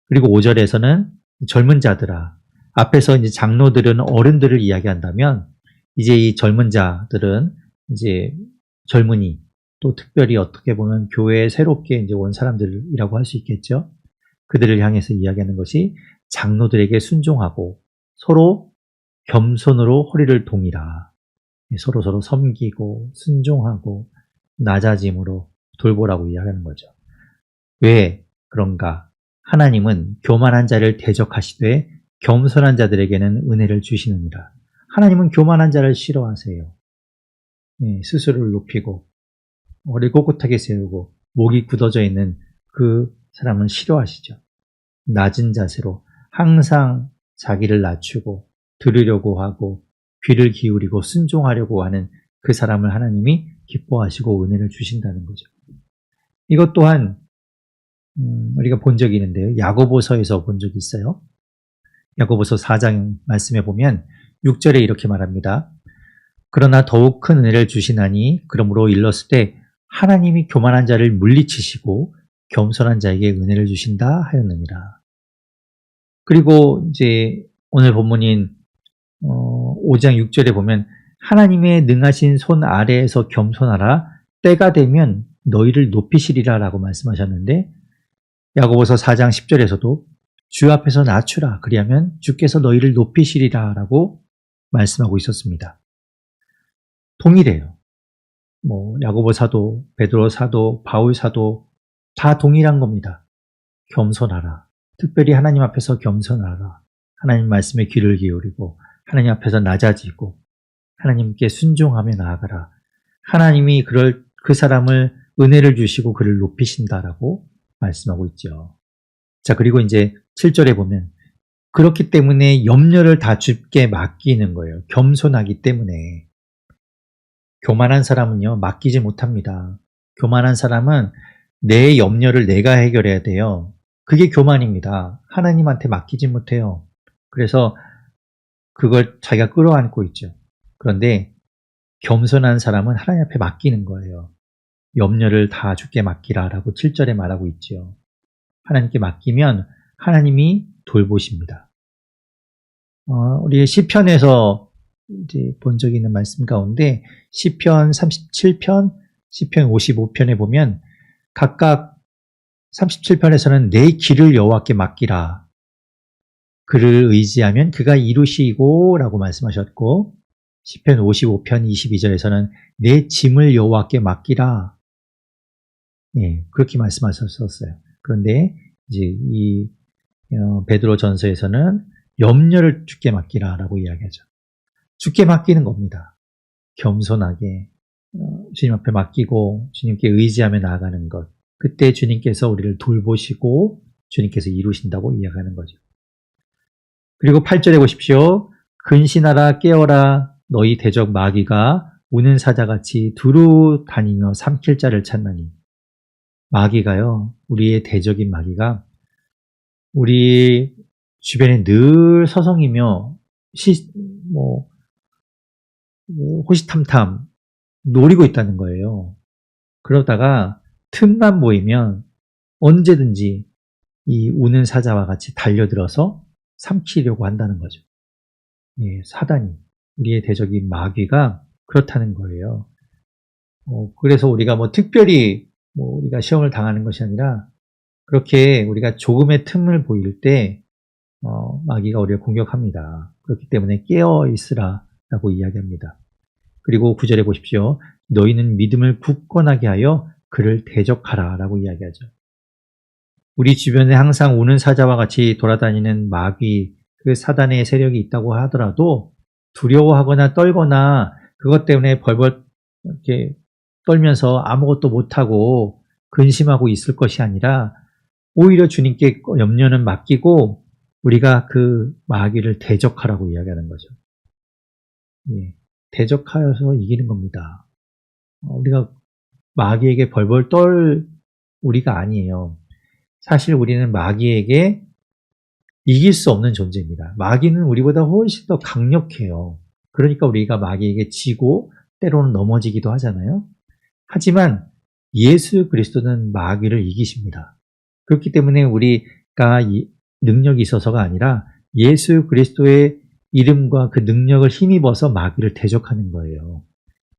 그리고 5절에서는 젊은 자들아, 앞에서 이제 장로들은 어른들을 이야기한다면 이제 이 젊은 자들은 이제 젊은이 또 특별히 어떻게 보면 교회에 새롭게 이제 온 사람들이라고 할 수 있겠죠. 그들을 향해서 이야기하는 것이 장로들에게 순종하고 서로 겸손으로 허리를 동이라. 서로 섬기고 순종하고 낮아짐으로 돌보라고 이야기하는 거죠. 왜 그런가? 하나님은 교만한 자를 대적하시되 겸손한 자들에게는 은혜를 주시느니라. 하나님은 교만한 자를 싫어하세요. 스스로를 높이고 머리 꼿꼿하게 세우고 목이 굳어져 있는 그 사람은 싫어하시죠. 낮은 자세로 항상 자기를 낮추고 들으려고 하고 귀를 기울이고 순종하려고 하는 그 사람을 하나님이 기뻐하시고 은혜를 주신다는 거죠. 이것 또한 우리가 본 적이 있는데요. 야고보서에서 본 적이 있어요. 야고보서 4장 말씀에 보면 6절에 이렇게 말합니다. 그러나 더욱 큰 은혜를 주시나니 그러므로 일렀을 때 하나님이 교만한 자를 물리치시고 겸손한 자에게 은혜를 주신다 하였느니라. 그리고 이제 오늘 본문인 5장 6절에 보면 하나님의 능하신 손 아래에서 겸손하라 때가 되면 너희를 높이시리라 라고 말씀하셨는데 야고보서 4장 10절에서도 주 앞에서 낮추라 그리하면 주께서 너희를 높이시리라 라고 말씀하고 있었습니다. 동일해요. 야고보 사도, 베드로 사도, 바울 사도 다 동일한 겁니다. 겸손하라. 특별히 하나님 앞에서 겸손하라. 하나님 말씀에 귀를 기울이고 하나님 앞에서 낮아지고 하나님께 순종하며 나아가라. 하나님이 그 사람을 은혜를 주시고 그를 높이신다라고 말씀하고 있죠. 자, 그리고 이제 7절에 보면 그렇기 때문에 염려를 다 주께 맡기는 거예요. 겸손하기 때문에. 교만한 사람은요, 맡기지 못합니다. 교만한 사람은 내 염려를 내가 해결해야 돼요. 그게 교만입니다. 하나님한테 맡기지 못해요. 그래서 그걸 자기가 끌어안고 있죠. 그런데 겸손한 사람은 하나님 앞에 맡기는 거예요. 염려를 다 주께 맡기라라고 7절에 말하고 있죠. 하나님께 맡기면 하나님이 돌보십니다. 우리 시편에서 이제 본 적이 있는 말씀 가운데 시편 37편, 시편 55편에 보면 각각 37편에서는 내 길을 여호와께 맡기라. 그를 의지하면 그가 이루시고 라고 말씀하셨고 시편 55편 22절에서는 내 짐을 여호와께 맡기라. 그렇게 말씀하셨었어요. 그런데 이제 이 베드로 전서에서는 염려를 주께 맡기라라고 이야기하죠. 주께 맡기는 겁니다. 겸손하게 주님 앞에 맡기고 주님께 의지하며 나아가는 것. 그때 주님께서 우리를 돌보시고 주님께서 이루신다고 이야기하는 거죠. 그리고 8절에 보십시오. 근신하라 깨어라 너희 대적 마귀가 우는 사자같이 두루 다니며 삼킬 자를 찾나니. 마귀가요, 우리의 대적인 마귀가 우리 주변에 늘 서성이며 뭐 호시탐탐 노리고 있다는 거예요. 그러다가 틈만 보이면 언제든지 이 우는 사자와 같이 달려들어서 삼키려고 한다는 거죠. 예, 사단이, 우리의 대적인 마귀가 그렇다는 거예요. 그래서 우리가 특별히 우리가 시험을 당하는 것이 아니라 그렇게 우리가 조금의 틈을 보일 때 마귀가 우리를 공격합니다. 그렇기 때문에 깨어 있으라 라고 이야기합니다. 그리고 9절에 보십시오. 너희는 믿음을 굳건하게 하여 그를 대적하라 라고 이야기하죠. 우리 주변에 항상 우는 사자와 같이 돌아다니는 마귀, 그 사단의 세력이 있다고 하더라도 두려워하거나 떨거나 그것 때문에 벌벌 이렇게 떨면서 아무것도 못하고 근심하고 있을 것이 아니라 오히려 주님께 염려는 맡기고 우리가 그 마귀를 대적하라고 이야기하는 거죠. 예, 대적하여서 이기는 겁니다. 우리가 마귀에게 벌벌 떨 우리가 아니에요. 사실 우리는 마귀에게 이길 수 없는 존재입니다. 마귀는 우리보다 훨씬 더 강력해요. 그러니까 우리가 마귀에게 지고 때로는 넘어지기도 하잖아요. 하지만 예수 그리스도는 마귀를 이기십니다. 그렇기 때문에 우리가 능력이 있어서가 아니라 예수 그리스도의 이름과 그 능력을 힘입어서 마귀를 대적하는 거예요.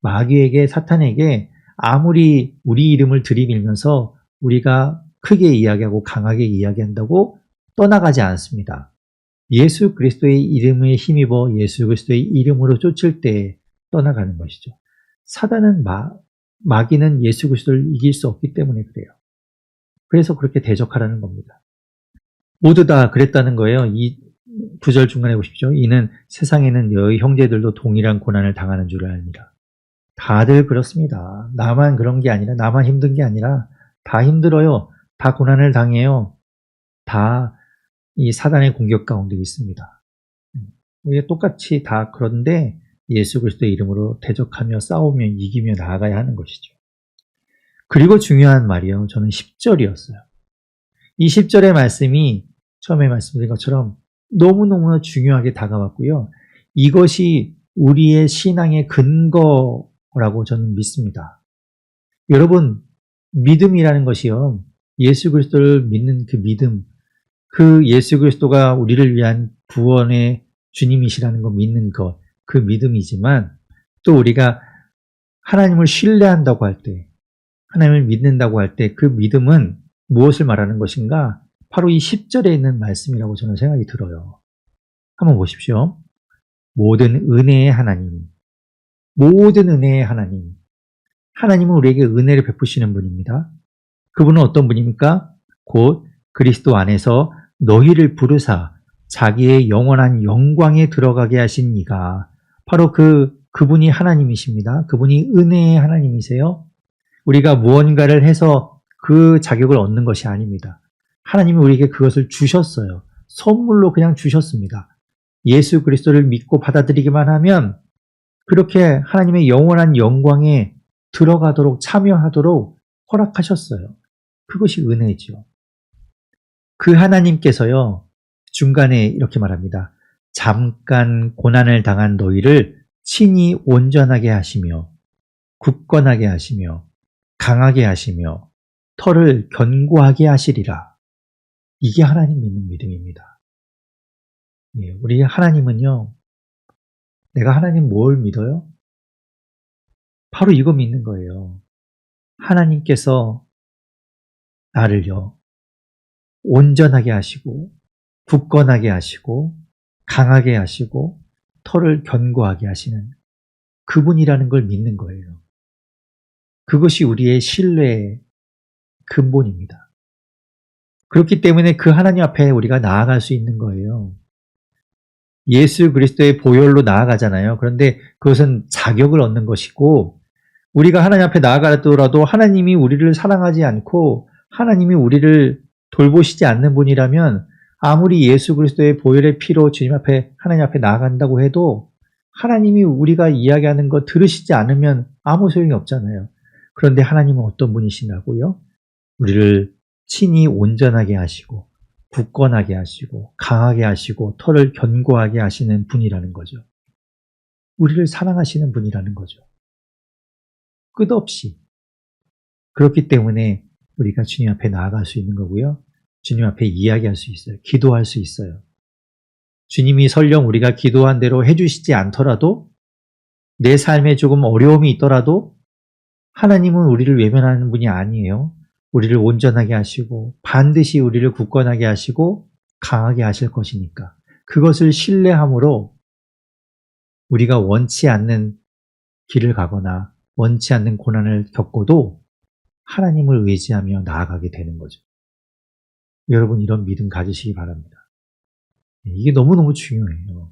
마귀에게, 사탄에게 아무리 우리 이름을 들이밀면서 우리가 크게 이야기하고 강하게 이야기한다고 떠나가지 않습니다. 예수 그리스도의 이름에 힘입어 예수 그리스도의 이름으로 쫓을 때 떠나가는 것이죠. 사단은 마귀는 예수 그리스도를 이길 수 없기 때문에 그래요. 그래서 그렇게 대적하라는 겁니다. 모두 다 그랬다는 거예요. 이 9절 중간에 보십시오. 이는 세상에는 너희 형제들도 동일한 고난을 당하는 줄 알미라. 다들 그렇습니다. 나만 그런 게 아니라, 나만 힘든 게 아니라 다 힘들어요. 다 고난을 당해요. 다 이 사단의 공격 가운데 있습니다. 우리가 똑같이 다 그런데 예수 그리스도의 이름으로 대적하며 싸우며 이기며 나아가야 하는 것이죠. 그리고 중요한 말이요. 저는 10절이었어요. 이 10절의 말씀이 처음에 말씀드린 것처럼 너무너무 중요하게 다가왔고요. 이것이 우리의 신앙의 근거라고 저는 믿습니다. 여러분, 믿음이라는 것이요. 예수 그리스도를 믿는 그 믿음, 그 예수 그리스도가 우리를 위한 구원의 주님이시라는 거 믿는 것, 그 믿음이지만 또 우리가 하나님을 신뢰한다고 할 때, 하나님을 믿는다고 할 때 그 믿음은 무엇을 말하는 것인가? 바로 이 10절에 있는 말씀이라고 저는 생각이 들어요. 한번 보십시오. 모든 은혜의 하나님, 모든 은혜의 하나님. 하나님은 우리에게 은혜를 베푸시는 분입니다. 그분은 어떤 분입니까? 곧 그리스도 안에서 너희를 부르사 자기의 영원한 영광에 들어가게 하신 이가 바로 그분이 하나님이십니다. 그분이 은혜의 하나님이세요. 우리가 무언가를 해서 그 자격을 얻는 것이 아닙니다. 하나님이 우리에게 그것을 주셨어요. 선물로 그냥 주셨습니다. 예수 그리스도를 믿고 받아들이기만 하면 그렇게 하나님의 영원한 영광에 들어가도록 참여하도록 허락하셨어요. 그것이 은혜죠. 그 하나님께서요, 중간에 이렇게 말합니다. 잠깐 고난을 당한 너희를 친히 온전하게 하시며 굳건하게 하시며 강하게 하시며 털을 견고하게 하시리라. 이게 하나님 믿는 믿음입니다. 예, 우리 하나님은요, 내가 하나님 뭘 믿어요? 바로 이거 믿는 거예요. 하나님께서 나를요, 온전하게 하시고 굳건하게 하시고 강하게 하시고 털을 견고하게 하시는 그분이라는 걸 믿는 거예요. 그것이 우리의 신뢰의 근본입니다. 그렇기 때문에 그 하나님 앞에 우리가 나아갈 수 있는 거예요. 예수 그리스도의 보혈로 나아가잖아요. 그런데 그것은 자격을 얻는 것이고 우리가 하나님 앞에 나아가더라도 하나님이 우리를 사랑하지 않고 하나님이 우리를 돌보시지 않는 분이라면 아무리 예수 그리스도의 보혈의 피로 주님 앞에, 하나님 앞에 나아간다고 해도 하나님이 우리가 이야기하는 거 들으시지 않으면 아무 소용이 없잖아요. 그런데 하나님은 어떤 분이시냐고요? 우리를 친히 온전하게 하시고 굳건하게 하시고 강하게 하시고 털을 견고하게 하시는 분이라는 거죠. 우리를 사랑하시는 분이라는 거죠. 끝없이. 그렇기 때문에 우리가 주님 앞에 나아갈 수 있는 거고요. 주님 앞에 이야기할 수 있어요. 기도할 수 있어요. 주님이 설령 우리가 기도한 대로 해주시지 않더라도 내 삶에 조금 어려움이 있더라도 하나님은 우리를 외면하는 분이 아니에요. 우리를 온전하게 하시고 반드시 우리를 굳건하게 하시고 강하게 하실 것이니까 그것을 신뢰함으로 우리가 원치 않는 길을 가거나 원치 않는 고난을 겪고도 하나님을 의지하며 나아가게 되는 거죠. 여러분 이런 믿음 가지시기 바랍니다. 이게 너무너무 중요해요.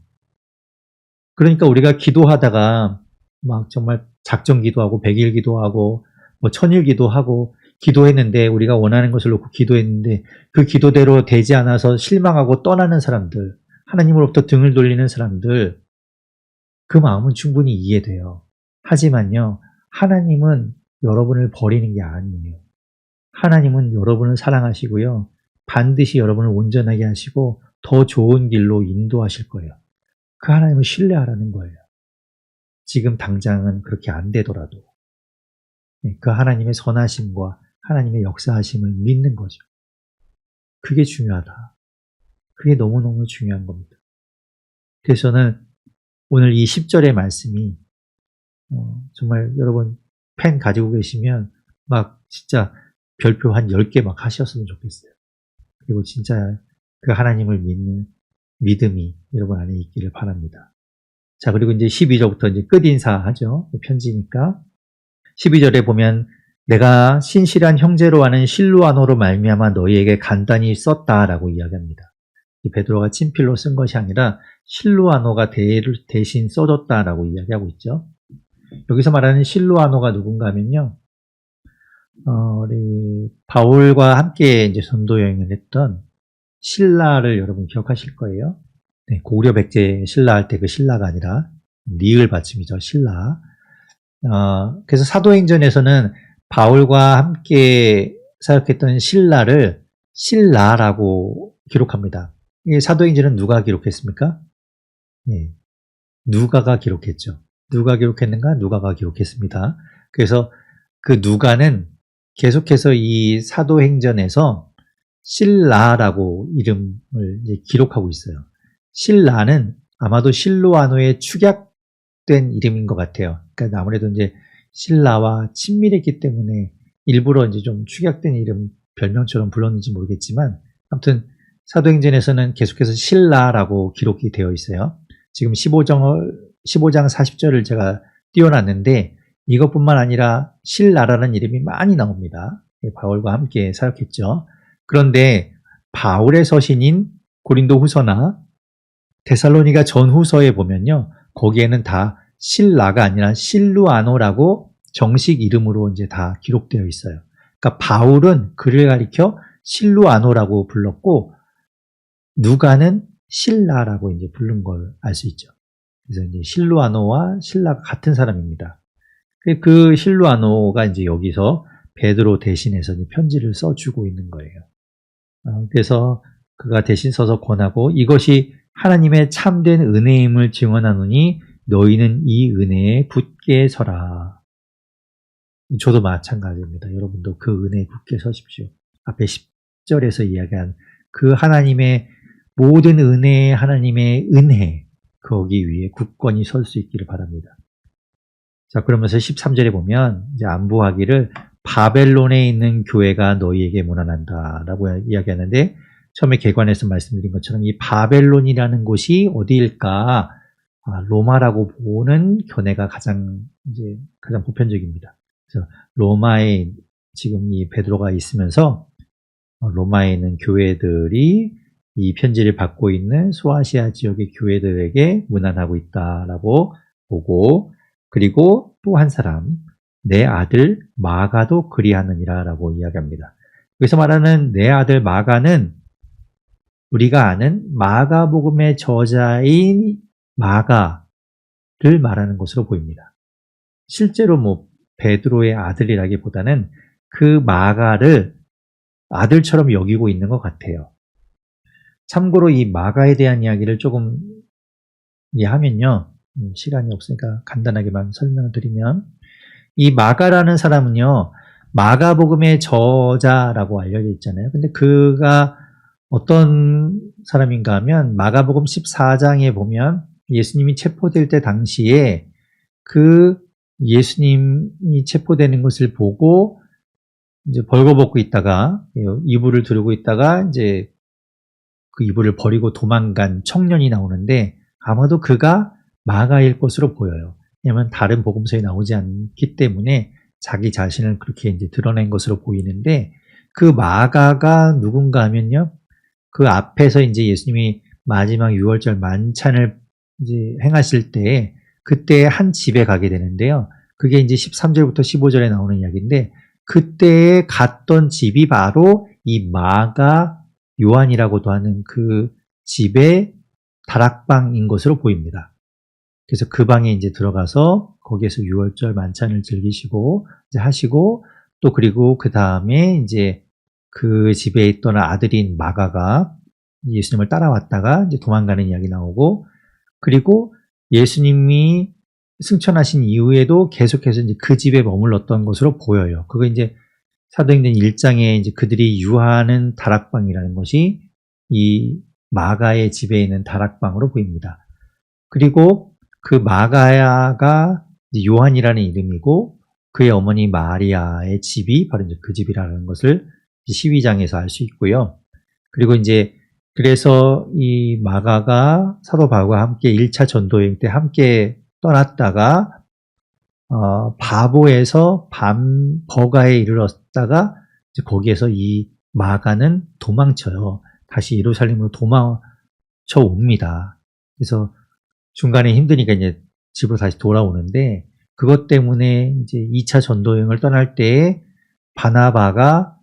그러니까 우리가 기도하다가 막 정말 작정 기도하고 100일 기도하고 뭐 1000일 기도하고 기도했는데 우리가 원하는 것을 놓고 기도했는데 그 기도대로 되지 않아서 실망하고 떠나는 사람들, 하나님으로부터 등을 돌리는 사람들 그 마음은 충분히 이해돼요. 하지만요. 하나님은 여러분을 버리는 게 아니에요. 하나님은 여러분을 사랑하시고요. 반드시 여러분을 온전하게 하시고 더 좋은 길로 인도하실 거예요. 그 하나님을 신뢰하라는 거예요. 지금 당장은 그렇게 안 되더라도 그 하나님의 선하심과 하나님의 역사하심을 믿는 거죠. 그게 중요하다. 그게 너무너무 중요한 겁니다. 그래서 저는 오늘 이 10절의 말씀이 정말 여러분 펜 가지고 계시면 막 진짜 별표 한 10개 막 하셨으면 좋겠어요. 그리고 진짜 그 하나님을 믿는 믿음이 여러분 안에 있기를 바랍니다. 자, 그리고 이제 12절부터 이제 끝인사 하죠. 편지니까. 12절에 보면 내가 신실한 형제로 하는 실루아노로 말미암아 너희에게 간단히 썼다라고 이야기합니다. 이 베드로가 친필로 쓴 것이 아니라 실루아노가 대신 써줬다라고 이야기하고 있죠. 여기서 말하는 실루아노가 누군가 하면요. 우리 바울과 함께 이제 전도 여행을 했던 신라를 여러분 기억하실 거예요. 네, 고구려 백제 신라 할 때 그 신라가 아니라 리을 받침이죠. 신라. 그래서 사도행전에서는 바울과 함께 사역했던 신라를 신라라고 기록합니다. 이 사도행전은 누가 기록했습니까? 네, 누가가 기록했죠. 누가 기록했는가? 누가가 기록했습니다. 그래서 그 누가는 계속해서 이 사도행전에서 신라라고 이름을 이제 기록하고 있어요. 신라는 아마도 실루아노의 축약된 이름인 것 같아요. 그러니까 아무래도 이제 신라와 친밀했기 때문에 일부러 이제 좀 축약된 이름, 별명처럼 불렀는지 모르겠지만 아무튼 사도행전에서는 계속해서 신라라고 기록이 되어 있어요. 지금 15장 40절을 제가 띄워놨는데 이것뿐만 아니라 신라라는 이름이 많이 나옵니다. 바울과 함께 사역했죠. 그런데 바울의 서신인 고린도 후서나 데살로니가 전후서에 보면요. 거기에는 다 신라가 아니라 실루아노라고 정식 이름으로 이제 다 기록되어 있어요. 그러니까 바울은 그를 가리켜 실루아노라고 불렀고 누가는 신라라고 이제 부른 걸 알 수 있죠. 그래서 이제 실루아노와 신라가 같은 사람입니다. 그 실루아노가 이제 여기서 베드로 대신해서 이제 편지를 써주고 있는 거예요. 그래서 그가 대신 써서 권하고 이것이 하나님의 참된 은혜임을 증언하노니 너희는 이 은혜에 굳게 서라. 저도 마찬가지입니다. 여러분도 그 은혜에 굳게 서십시오. 앞에 10절에서 이야기한 그 하나님의 모든 은혜, 하나님의 은혜 거기 위에 굳건히 설 수 있기를 바랍니다. 자, 그러면서 13절에 보면 이제 안부하기를 바벨론에 있는 교회가 너희에게 문안한다라고 이야기하는데 처음에 개관에서 말씀드린 것처럼 이 바벨론이라는 곳이 어디일까? 로마라고 보는 견해가 가장 보편적입니다. 그래서 로마에 지금 이 베드로가 있으면서 로마에 있는 교회들이 이 편지를 받고 있는 소아시아 지역의 교회들에게 문안하고 있다라고 보고 그리고 또 한 사람 내 아들 마가도 그리하느니라 라고 이야기합니다. 여기서 말하는 내 아들 마가는 우리가 아는 마가복음의 저자인 마가 말하는 것으로 보입니다. 실제로 뭐 베드로의 아들이라기보다는 그 마가를 아들처럼 여기고 있는 것 같아요. 참고로 이 마가에 대한 이야기를 조금 이해하면요. 시간이 없으니까 간단하게만 설명을 드리면 이 마가라는 사람은요. 마가복음의 저자라고 알려져 있잖아요. 근데 그가 어떤 사람인가 하면 마가복음 14장에 보면 예수님이 체포될 때 당시에 그 예수님이 체포되는 것을 보고 이제 벌거벗고 있다가 이불을 두르고 있다가 이제 그 이불을 버리고 도망간 청년이 나오는데 아마도 그가 마가일 것으로 보여요. 왜냐하면 다른 복음서에 나오지 않기 때문에 자기 자신을 그렇게 이제 드러낸 것으로 보이는데 그 마가가 누군가 하면요. 그 앞에서 이제 예수님이 마지막 6월절 만찬을 이제 행하실 때 그때 한 집에 가게 되는데요. 그게 이제 13절부터 15절에 나오는 이야기인데 그때 갔던 집이 바로 이 마가 요한이라고도 하는 그 집의 다락방인 것으로 보입니다. 그래서 그 방에 이제 들어가서 거기에서 6월절 만찬을 즐기시고 이제 하시고 또 그리고 그 다음에 이제 그 집에 있던 아들인 마가가 예수님을 따라왔다가 이제 도망가는 이야기 나오고 그리고 예수님이 승천하신 이후에도 계속해서 이제 그 집에 머물렀던 것으로 보여요. 그거 이제 사도행전 1장에 이제 그들이 유하는 다락방이라는 것이 이 마가의 집에 있는 다락방으로 보입니다. 그리고 그 마가야가 요한이라는 이름이고 그의 어머니 마리아의 집이 바로 이제 그 집이라는 것을 12장에서 알 수 있고요. 그리고 이제 그래서 이 마가가 사도 바울과 함께 1차 전도여행 때 함께 떠났다가 바보에서 버가에 이르렀다가 이제 거기에서 이 마가는 도망쳐요. 다시 예루살렘으로 도망쳐 옵니다. 그래서 중간에 힘드니까 이제 집으로 다시 돌아오는데 그것 때문에 이제 2차 전도여행을 떠날 때 바나바가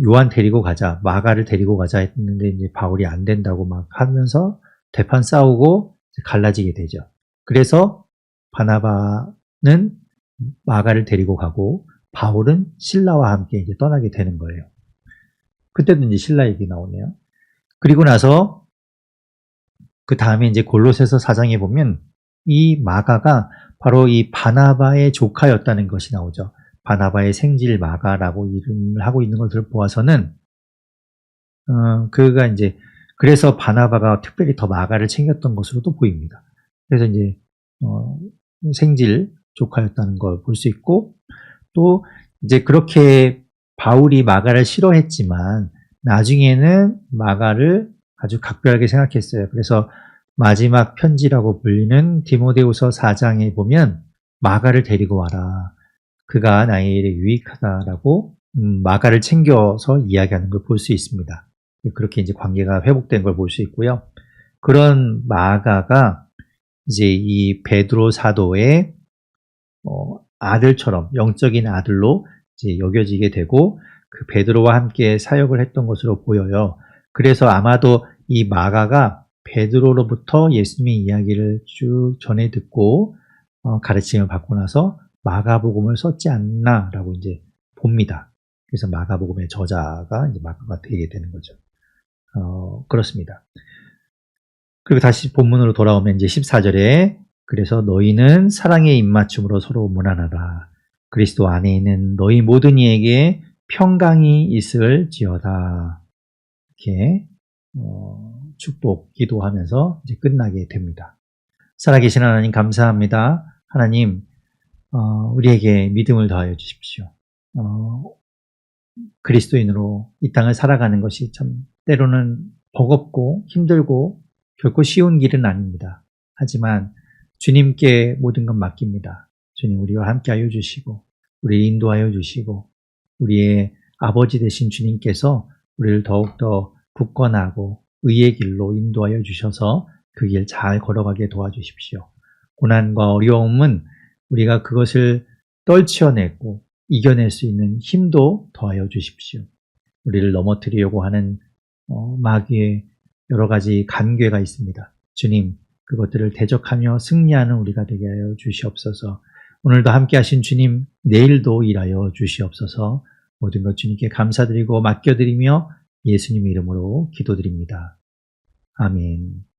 요한 데리고 가자, 마가를 데리고 가자 했는데 이제 바울이 안 된다고 막 하면서 대판 싸우고 갈라지게 되죠. 그래서 바나바는 마가를 데리고 가고 바울은 실라와 함께 이제 떠나게 되는 거예요. 그때도 이제 실라 얘기 나오네요. 그리고 나서 그 다음에 이제 골로새서 4장에 보면 이 마가가 바로 이 바나바의 조카였다는 것이 나오죠. 바나바의 생질 마가라고 이름을 하고 있는 것을 보아서는 그가 이제 그래서 바나바가 특별히 더 마가를 챙겼던 것으로도 보입니다. 그래서 이제 생질 조카였다는 걸 볼 수 있고 또 이제 그렇게 바울이 마가를 싫어했지만 나중에는 마가를 아주 각별하게 생각했어요. 그래서 마지막 편지라고 불리는 디모데후서 4장에 보면 마가를 데리고 와라. 그가 나의 일에 유익하다라고 마가를 챙겨서 이야기하는 걸 볼 수 있습니다. 그렇게 이제 관계가 회복된 걸 볼 수 있고요. 그런 마가가 이제 이 베드로 사도의 아들처럼 영적인 아들로 이제 여겨지게 되고 그 베드로와 함께 사역을 했던 것으로 보여요. 그래서 아마도 이 마가가 베드로로부터 예수님의 이야기를 쭉 전해 듣고 가르침을 받고 나서 마가복음을 썼지 않나라고 이제 봅니다. 그래서 마가복음의 저자가 이제 마가가 되게 되는 거죠. 그렇습니다. 그리고 다시 본문으로 돌아오면 이제 14절에 그래서 너희는 사랑의 입맞춤으로 서로 문안하라. 그리스도 안에 있는 너희 모든 이에게 평강이 있을지어다. 이렇게 축복 기도하면서 이제 끝나게 됩니다. 살아계신 하나님 감사합니다. 하나님 우리에게 믿음을 더하여 주십시오. 그리스도인으로 이 땅을 살아가는 것이 참 때로는 버겁고 힘들고 결코 쉬운 길은 아닙니다. 하지만 주님께 모든 것 맡깁니다. 주님 우리와 함께하여 주시고 우리를 인도하여 주시고 우리의 아버지 되신 주님께서 우리를 더욱더 굳건하고 의의 길로 인도하여 주셔서 그 길 잘 걸어가게 도와주십시오. 고난과 어려움은 우리가 그것을 떨치어내고 이겨낼 수 있는 힘도 더하여 주십시오. 우리를 넘어뜨리려고 하는 마귀의 여러 가지 간궤가 있습니다. 주님, 그것들을 대적하며 승리하는 우리가 되게 하여 주시옵소서. 오늘도 함께 하신 주님, 내일도 일하여 주시옵소서. 모든 것 주님께 감사드리고 맡겨드리며 예수님 이름으로 기도드립니다. 아멘.